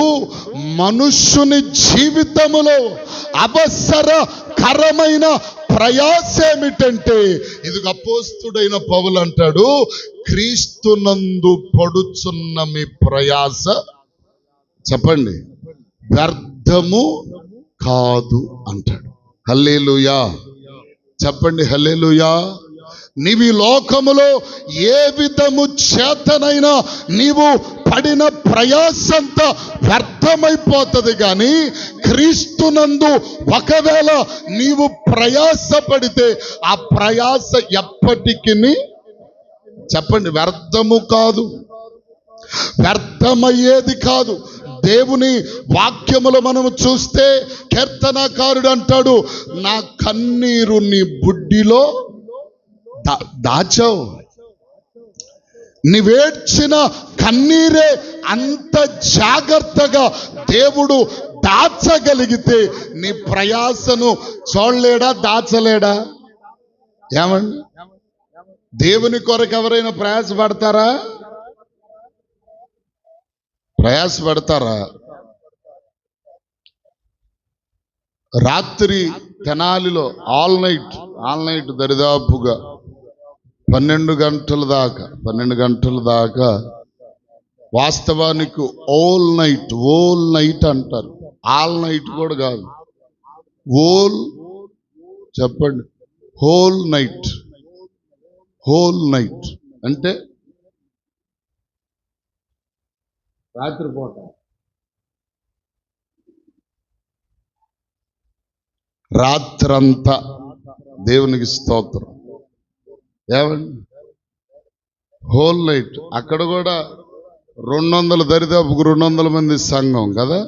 మనుష్యుని జీవితములో అవసరకరమైన ప్రయాస ఏమిటంటే, ఇది అపోస్తుడైన పౌలు అంటాడు, క్రీస్తునందు పడుచున్న మీ ప్రయాస చెప్పండి వ్యర్థము కాదు అంటాడు. హల్లెలూయా చెప్పండి, హల్లెలూయా. నీవి లోకములో ఏ విధము చేతనైనా నీవు పడిన ప్రయాసంతా వ్యర్థమైపోతుంది. కానీ క్రీస్తునందు ఒకవేళ నీవు ప్రయాస పడితే ఆ ప్రయాస ఎప్పటికీ చెప్పండి వ్యర్థము కాదు, వ్యర్థమయ్యేది కాదు. దేవుని వాక్యములో మనము చూస్తే కీర్తనకారుడు అంటాడు, నా కన్నీరు నీ బుడ్డిలో దాచావు. నీవేడ్చిన కన్నీరే అంత జాగ్రత్తగా దేవుడు దాచగలిగితే నీ ప్రయాసను చూడలేడా, దాచలేడా? ఏమండి, దేవుని కొరకు ఎవరైనా ప్రయాసపడతారా? ప్రయాసపడతారా? రాత్రి తెనాలిలో ఆల్ నైట్ దరిదాపుగా 12 గంటల దాకా వాస్తవానికి ఓల్ నైట్ అంటారు. ఆల్ నైట్ కూడా కాదు, చెప్పండి, హోల్ నైట్ అంటే రాత్రిపూట. రాత్రంతా దేవునికి స్తోత్రం. ఏమండి, హోల్ నైట్. అక్కడ కూడా 200 దరిదాపుకు 200 మంది సంఘం కదా.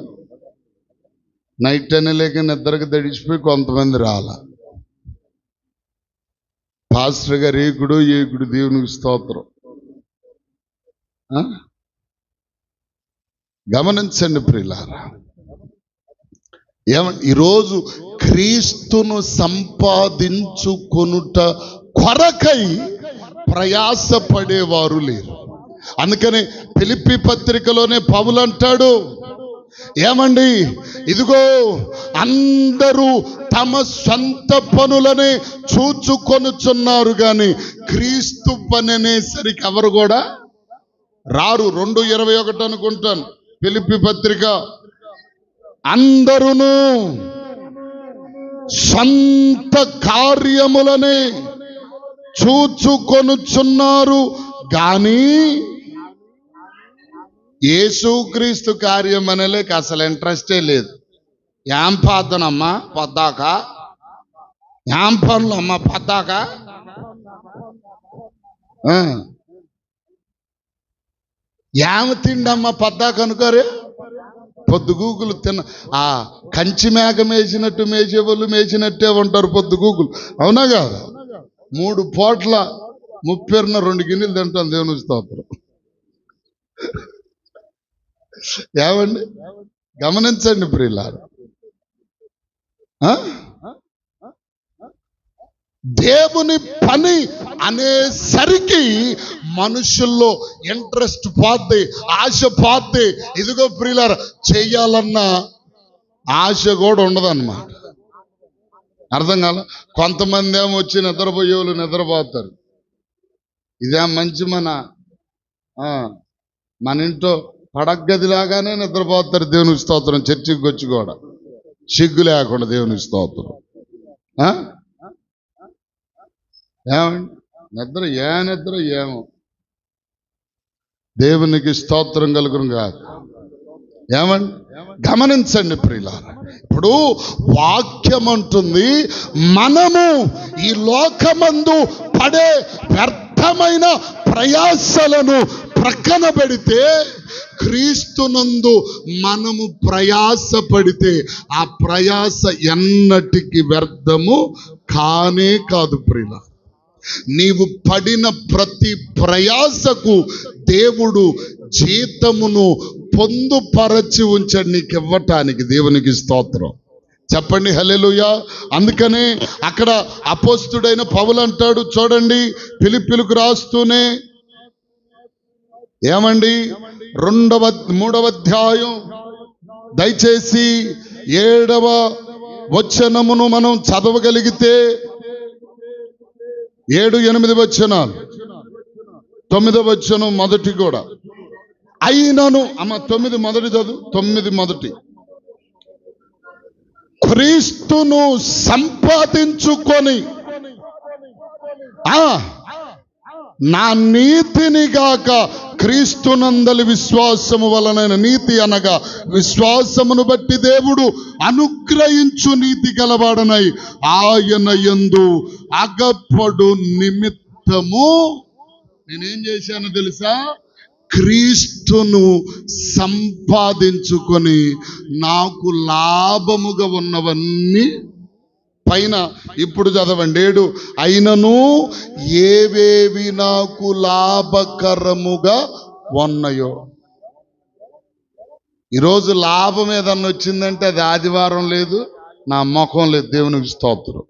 నైట్ అనేలేక నిద్రకు దడిచిపోయి కొంతమంది రాల. పాస్టర్ గారు ఏకుడు దేవునికి స్తోత్రం. గమనించండి ప్రియులారా, ఏమండి, ఈరోజు క్రీస్తును సంపాదించుకొనుట కొరకై ప్రయాసపడేవారు లేరు. అందుకని ఫిలిప్పీ పత్రికలోనే పౌలు అంటాడు, ఏమండి, ఇదిగో అందరూ తమ సొంత పనులనే చూచుకొనుచున్నారు గాని క్రీస్తు పని అనేసరికి ఎవరు కూడా రారు. 2:21 అనుకుంటాను ఫిలిప్పీ పత్రిక. అందరూను సొంత కార్యములనే చూచుకొనుచున్నారు గాని యేసుక్రీస్తు కార్యం అనేలేక అసలు ఇంట్రెస్టే లేదు. ఏం పాదనమ్మా పొద్దాక, ఏం పనులు అమ్మా పొద్దాక, ఏమి తిండమ్మా పొద్దాక అనుకోరే. పొద్దుగూకులు తిన్న ఆ కంచి మేక మేసినట్టు మేసేవాళ్ళు మేసినట్టే ఉంటారు పొద్దుగూకులు, అవునా కాదు? 3 పూట్ల 32 గిన్నెలు తింటాను దేవుని స్తోత్రం. ఏమండి, గమనించండి ప్రియులారా, దేవుని పని అనేసరికి మనుషుల్లో ఇంట్రెస్ట్ పోద్ది, ఆశ పోద్ది. ఇదిగో ప్రియులారా, చెయ్యాలన్న ఆశ కూడా ఉండదన్నమాట. అర్థం కాల. కొంతమంది ఏమో వచ్చి నిద్రపోయేవాళ్ళు నిద్రపోతారు. ఇదే మంచి మన ఇంట్లో పడగదిలాగానే నిద్రపోతారు దేవునికి స్తోత్రం. చర్చికి వచ్చి కూడా సిగ్గు లేకుండా దేవునికి స్తోత్రం. ఏమండి, నిద్ర ఏమో దేవునికి స్తోత్రం కలుగును కాదు. ఏమండి, గమనించండి ప్రియులారా, ఇప్పుడు వాక్యం అంటుంది, మనము ఈ లోకమందు పడే వ్యర్థమైన ప్రయాసలను ప్రక్కన పెడితే క్రీస్తునందు మనము ప్రయాస పడితే ఆ ప్రయాస ఎన్నటికి వ్యర్థము కానే కాదు ప్రియులారా. నీవు పడిన ప్రతి ప్రయాసకు దేవుడు జీతమును పొందుపరచి ఉంచాడు నీకు ఇవ్వటానికి. దేవునికి స్తోత్రం. చెప్పండి హల్లెలూయా. అందుకనే అక్కడ అపోస్తుడైన పౌలు అంటాడు, చూడండి ఫిలిప్పీలకు రాస్తూనే, ఏమండి, 3వ అధ్యాయం దయచేసి 7వ వచనమును మనం చదవగలిగితే, 7-8 వచనాలు, 9వ వచనం మొదటి కూడా. అయినను 9 మొదటి చదువు, 9 మొదటి. క్రీస్తును సంపాదించుకొని నా నీతిని గాక క్రీస్తునందలి విశ్వాసము వలన, నీతి అనగా విశ్వాసమును బట్టి దేవుడు అనుగ్రహించు నీతి గలవాడనై ఆయన యందు అగపడు నిమిత్తము నేనేం చేశానో తెలుసా? క్రీస్తును సంపాదించుకొని నాకు లాభముగా ఉన్నవన్నీ పైన ఇప్పుడు చదవండి 7 అయినను ఏవేవి నాకు లాభకరముగా ఉన్నాయో. ఈరోజు లాభం ఏదన్నా వచ్చిందంటే అది ఆదివారం లేదు, నా మొఖం లేదు. దేవునికి స్తోత్రం.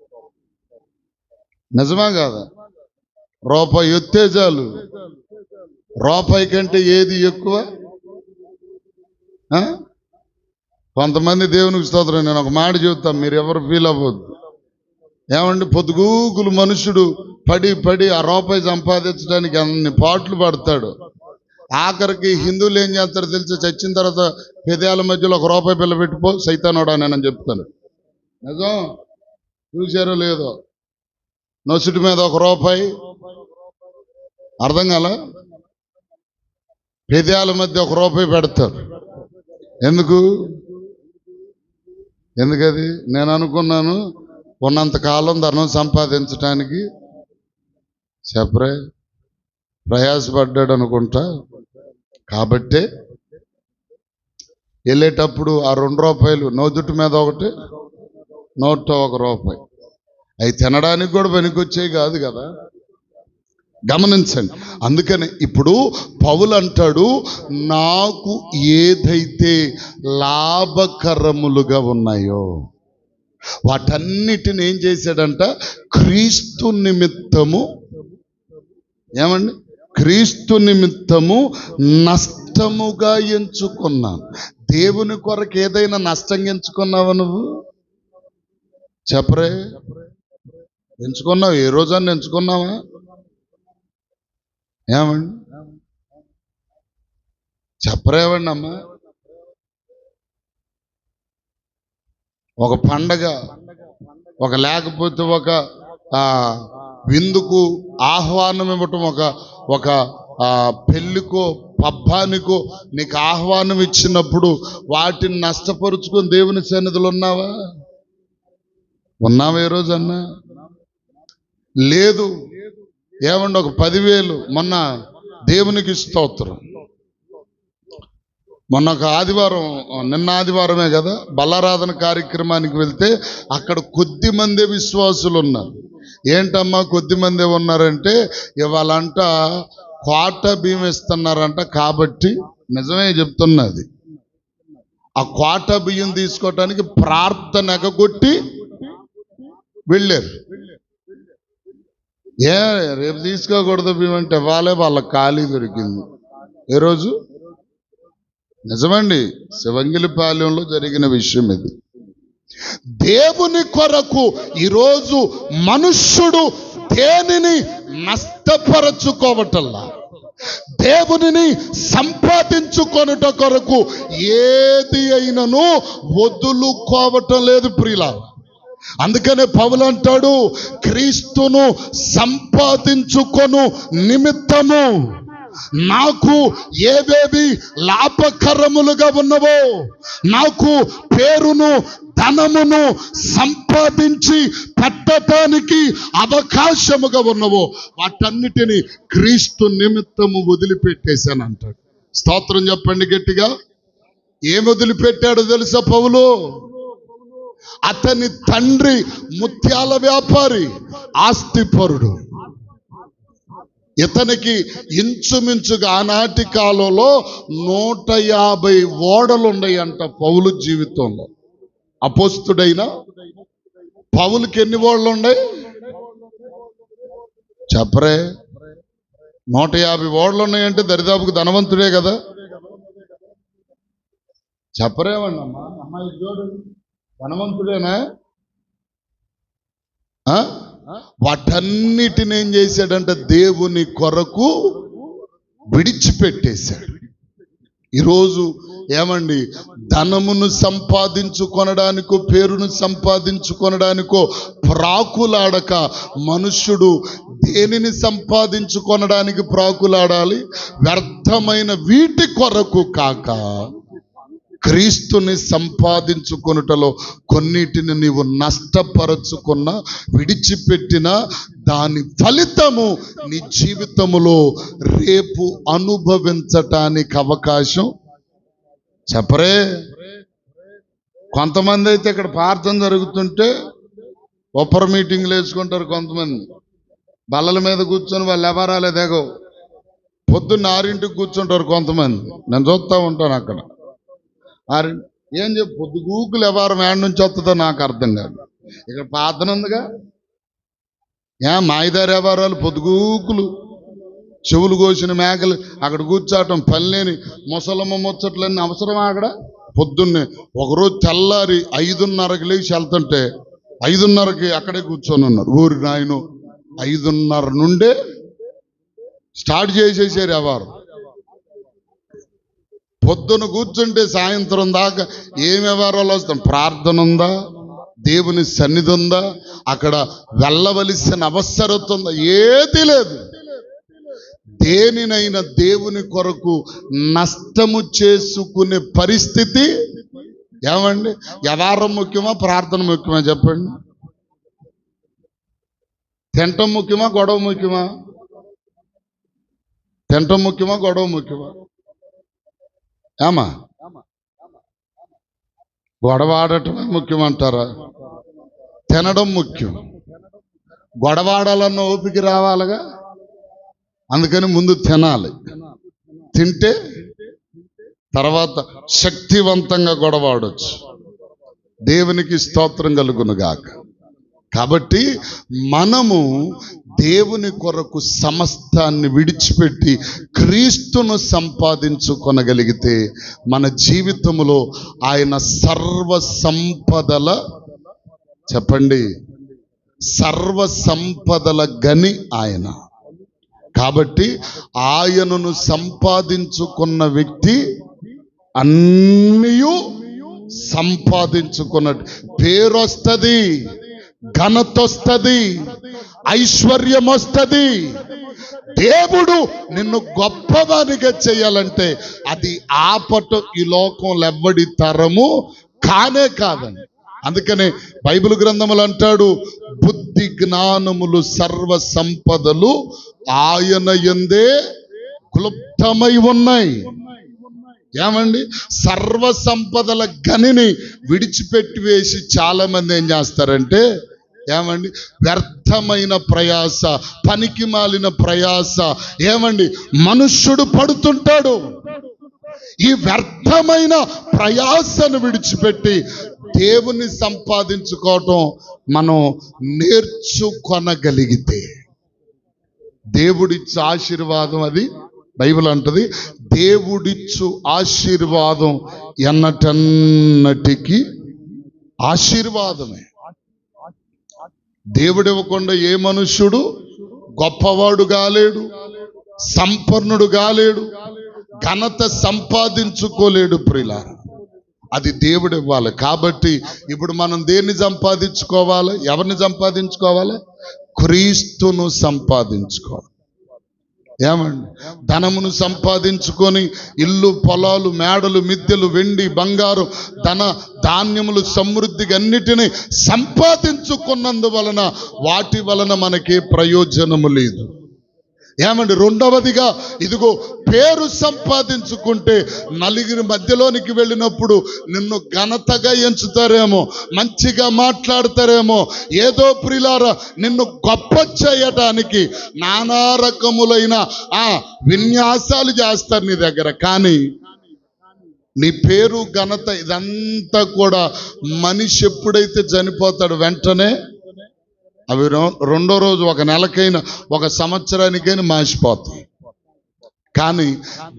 నిజమా కాదా? రూపాయి ఎత్తేజాలు, రూపాయి కంటే ఏది ఎక్కువ? కొంతమంది దేవునికి స్తోత్రం. నేను ఒక మాట చెబుతాను, మీరు ఎవరు ఫీల్ అవ్వద్దు. ఏమండి, పొద్దుగూకులు మనుషుడు పడి ఆ రూపాయి సంపాదించడానికి అన్ని పాటలు పడతాడు. ఆఖరికి హిందువులు ఏం చేస్తారో తెలిసి చచ్చిన తర్వాత పెదాల మధ్యలో ఒక రూపాయి బిల్ల పెట్టిపో సైతానోడా నేను చెప్తాను. నిజం, చూసారో లేదో? నొసుటి మీద ఒక రూపాయి, అర్థం కాల, పెదాల మధ్య ఒక రూపాయి పెడతారు. ఎందుకది? నేను అనుకున్నాను ఉన్నంతకాలం ధనం సంపాదించడానికి చెప్పరే ప్రయాసపడ్డాడు అనుకుంటా. కాబట్టే వెళ్ళేటప్పుడు ఆ 2 రూపాయలు నోదుటి మీద ఒకటి, నోట్లో 1 రూపాయి, అవి తినడానికి కూడా పనికొచ్చేవి కాదు కదా. గమనించండి. అందుకని ఇప్పుడు పౌలు అంటాడు, నాకు ఏదైతే లాభకరములుగా ఉన్నాయో వాటన్నిటిని ఏం చేశాడంట? క్రీస్తు నిమిత్తము, ఏమండి, క్రీస్తు నిమిత్తము నష్టముగా ఎంచుకున్నాను. దేవుని కొరకు ఏదైనా నష్టంగా ఎంచుకున్నావా నువ్వు? చెప్పరే, ఎంచుకున్నావు? ఏ రోజాన్ని ఎంచుకున్నావా? ఏమండి చెప్పరేవండి అమ్మా? ఒక పండగ, లేకపోతే ఒక విందుకు ఆహ్వానం ఇవ్వటం, ఒక పెళ్ళికో పబ్బానికో నీకు ఆహ్వానం ఇచ్చినప్పుడు వాటిని నష్టపరుచుకొని దేవుని సన్నిధిలో ఉన్నావా? ఏ రోజన్నా? లేదు. ఏమండి, ఒక 10,000 మొన్న దేవునికి స్తోత్రం. మొన్న ఒక ఆదివారం, నిన్న ఆదివారమే కదా, బలారాధన కార్యక్రమానికి వెళ్తే అక్కడ కొద్ది మందే విశ్వాసులు ఉన్నారు. ఏంటమ్మా కొద్ది మందే ఉన్నారంటే, ఇవాళంట కోట బియ్యం ఇస్తున్నారంట. కాబట్టి నిజమే చెప్తున్నది, ఆ కోట బియ్యం తీసుకోవటానికి ప్రార్థన ఎగగొట్టి వెళ్ళారు. రేపు తీసుకోకూడదు బియ్యం అంటే వాళ్ళ ఖాళీ దొరికింది. ఏ రోజు? నిజమండి, శివంగిలిపాలెంలో జరిగిన విషయం ఇది. దేవుని కొరకు ఈరోజు మనుష్యుడు దేనిని నష్టపరచుకోవటల్లా, దేవునిని సంపాదించుకొనుట కొరకు ఏది అయినను వదులుకోవటం లేదు ప్రియులారా. అందుకనే పౌలు అంటాడు, క్రీస్తును సంపాదించుకొను నిమిత్తము నాకు ఏవేవి లాభకరములుగా ఉన్నవో, నాకు పేరును ధనమును సంపాదించి పెట్టడానికి అవకాశముగా ఉన్నవో వాటన్నిటిని క్రీస్తు నిమిత్తము వదిలిపెట్టేశాను అంటాడు. స్తోత్రం చెప్పండి గట్టిగా. ఏం వదిలిపెట్టాడో తెలుసా పౌలు? అతని తండ్రి ముత్యాల వ్యాపారి, ఆస్తిపరుడు. ఇతనికి ఇంచుమించుగా ఆనాటి కాలంలో 150 ఓడలు ఉన్నాయంట పౌలు జీవితంలో. అపోస్తుడైన పౌలుకి ఎన్ని ఓడలు ఉన్నాయి చెప్పరే? 150 ఓడలు ఉన్నాయంటే దరిదాపుకు ధనవంతుడే కదా. చెప్పరేమండి అమ్మా? అమ్మాయి జోడు ధనవంతుడేనా? వాటన్నిటిని ఏం చేశాడంటే దేవుని కొరకు విడిచిపెట్టేశాడు. ఈరోజు ఏమండి, ధనమును సంపాదించుకొనడానికో పేరును సంపాదించుకొనడానికో ప్రాకులాడక మనుష్యుడు దేనిని సంపాదించుకొనడానికి ప్రాకులాడాలి? వ్యర్థమైన వీటి కొరకు కాక క్రీస్తుని సంపాదించుకొనుటలో కొన్నిటిని నీవు నష్టపరచుకున్న, విడిచిపెట్టిన దాని ఫలితము నీ జీవితములో రేపు అనుభవించటానికి అవకాశం చెప్పరే. కొంతమంది అయితే ఇక్కడ ప్రార్థన జరుగుతుంటే ఒప్పర మీటింగ్లు వేసుకుంటారు. కొంతమంది బల్లల మీద కూర్చొని వాళ్ళు ఎవరాలే దిగవు. పొద్దున్న 6ంటికి కూర్చుంటారు కొంతమంది. నేను చూస్తూ ఉంటాను అక్కడ. ఏం చెప్పు పొద్దుగూకులు ఎవరు ఏడ నుంచి వస్తుందో నాకు అర్థం కాదు. ఇక్కడ ప్రార్థన ఉందిగా, మాయిదారు ఎవరాలు పొద్దుగూకులు చెవులు కోసిన మేకలు అక్కడ కూర్చోటం, పల్లెని ముసలమ్మ ముచ్చట్లన్నీ అవసరమా అక్కడ? పొద్దున్నే ఒకరోజు తెల్లారి 5:30కి లేచి వెళ్తుంటే 5:30కి అక్కడే కూర్చొని ఉన్నారు. ఊరి నాయన 5:30 నుండే స్టార్ట్ చేసేసారు ఎవరు. పొద్దున కూర్చుంటే సాయంత్రం దాకా ఏమి వ్యవహారాలు వస్తాం. ప్రార్థన ఉందా, దేవుని సన్నిధి ఉందా, అక్కడ వెళ్ళవలసిన అవసరం ఉందా? ఏది లేదు. దేనినైనా దేవుని కొరకు నష్టము చేసుకునే పరిస్థితి ఏమండి? వ్యవహారం ముఖ్యమా, ప్రార్థన ముఖ్యమా చెప్పండి? తింటం ముఖ్యమా, గొడవ ముఖ్యమా? తింటం ముఖ్యమా, గొడవ ముఖ్యమా? ఏమా గొడవ ఆడటమే ముఖ్యమంటారా? తినడం ముఖ్యం. గొడవ ఆడాలన్న ఓపిక రావాలిగా. అందుకని ముందు తినాలి. తింటే తర్వాత శక్తివంతంగా గొడవ ఆడొచ్చు. దేవునికి స్తోత్రం కలుగునుగాక. కాబట్టి మనము దేవుని కొరకు సమస్తాన్ని విడిచిపెట్టి క్రీస్తును సంపాదించుకొనగలిగితే మన జీవితంలో ఆయన సర్వ సంపదల, చెప్పండి, సర్వ సంపదల గని ఆయన. కాబట్టి ఆయనను సంపాదించుకున్న వ్యక్తి అన్నీ సంపాదించుకున్నట్టు. పేరు వస్తుంది, ఘనత వస్తుంది, ఐశ్వర్యం వస్తుంది. దేవుడు నిన్ను గొప్పవానిగా చేయాలంటే అది ఆపటం ఈ లోకంలో ఎవ్వడి తరము కానే కాదని. అందుకనే బైబిల్ గ్రంథములు అంటాడు, బుద్ధి జ్ఞానములు సర్వ సంపదలు ఆయన యందే క్లుప్తమై ఉన్నాయి. ఏమండి? సర్వ సంపదల గనిని విడిచిపెట్టి వేసి చాలా మంది ఏం చేస్తారంటే, ఏమండి, వ్యర్థమైన ప్రయాస, పనికి మాలిన ప్రయాస, ఏమండి, మనుష్యుడు పడుతుంటాడు. ఈ వ్యర్థమైన ప్రయాసను విడిచిపెట్టి దేవుని సంపాదించుకోవటం మనం నేర్చుకొనగలిగితే దేవుడిచ్చే ఆశీర్వాదం అది. బైబిల్ అంటది, దేవుడిచ్చు ఆశీర్వాదం ఎన్నటన్నటికి ఆశీర్వాదమే. దేవుడు ఇవ్వకుండా ఏ మనుష్యుడు గొప్పవాడు కాలేడు, సంపన్నుడు కాలేడు, ఘనత సంపాదించుకోలేడు ప్రియులారా. అది దేవుడు ఇవ్వాలి. కాబట్టి ఇప్పుడు మనం దేన్ని సంపాదించుకోవాలి? ఎవరిని సంపాదించుకోవాలి? క్రీస్తును సంపాదించుకోవాలి. ఏమండి? ధనమును సంపాదించుకొని ఇల్లు, పొలాలు, మేడలు, మిద్దెలు, వెండి, బంగారం, ధన ధాన్యములు, సమృద్ధిగా అన్నిటినీ సంపాదించుకున్నందువలన వాటి వలన మనకి ప్రయోజనము లేదు. ఏమండి? రెండవదిగా ఇదిగో పేరు సంపాదించుకుంటే నలుగురి మధ్యలోనికి వెళ్ళినప్పుడు నిన్ను ఘనతగా ఎంచుతారేమో, మంచిగా మాట్లాడతారేమో, ఏదో ప్రియులారా నిన్ను గొప్ప చేయటానికి నానా రకములైన విన్యాసాలు చేస్తారు నీ దగ్గర. కానీ నీ పేరు, ఘనత ఇదంతా కూడా మనిషి ఎప్పుడైతే చనిపోతాడు వెంటనే అవి రెండో రోజు, ఒక నెలకైనా, ఒక సంవత్సరానికైనా మాసిపోతాయి. కానీ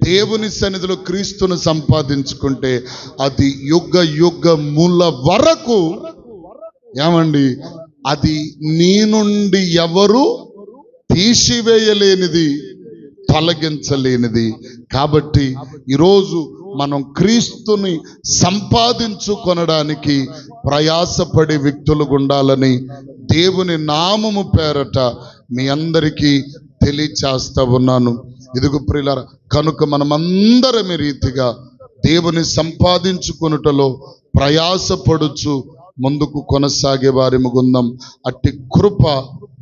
దేవుని సన్నిధిలో క్రీస్తును సంపాదించుకుంటే అది యుగ యుగముల వరకు, ఏమండి, అది నీ నుండి ఎవరు తీసివేయలేనిది, తొలగించలేనిది. కాబట్టి ఈరోజు మనం క్రీస్తుని సంపాదించుకొనడానికి ప్రయాసపడే వ్యక్తులుగా ఉండాలని దేవుని నామము పేరట మీ అందరికీ తెలియచేస్తా ఉన్నాను. ఇదిగో ప్రియులారా, కనుక మనమందరం ఈ రీతిగా దేవుని సంపాదించుకొనుటలో ప్రయాసపడుచు ముందుకు కొనసాగే వారి ముగుందాం. అట్టి కృప,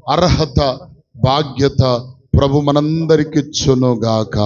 అర్హత, భాగ్యత ప్రభు మనందరికిచ్చునుగాక.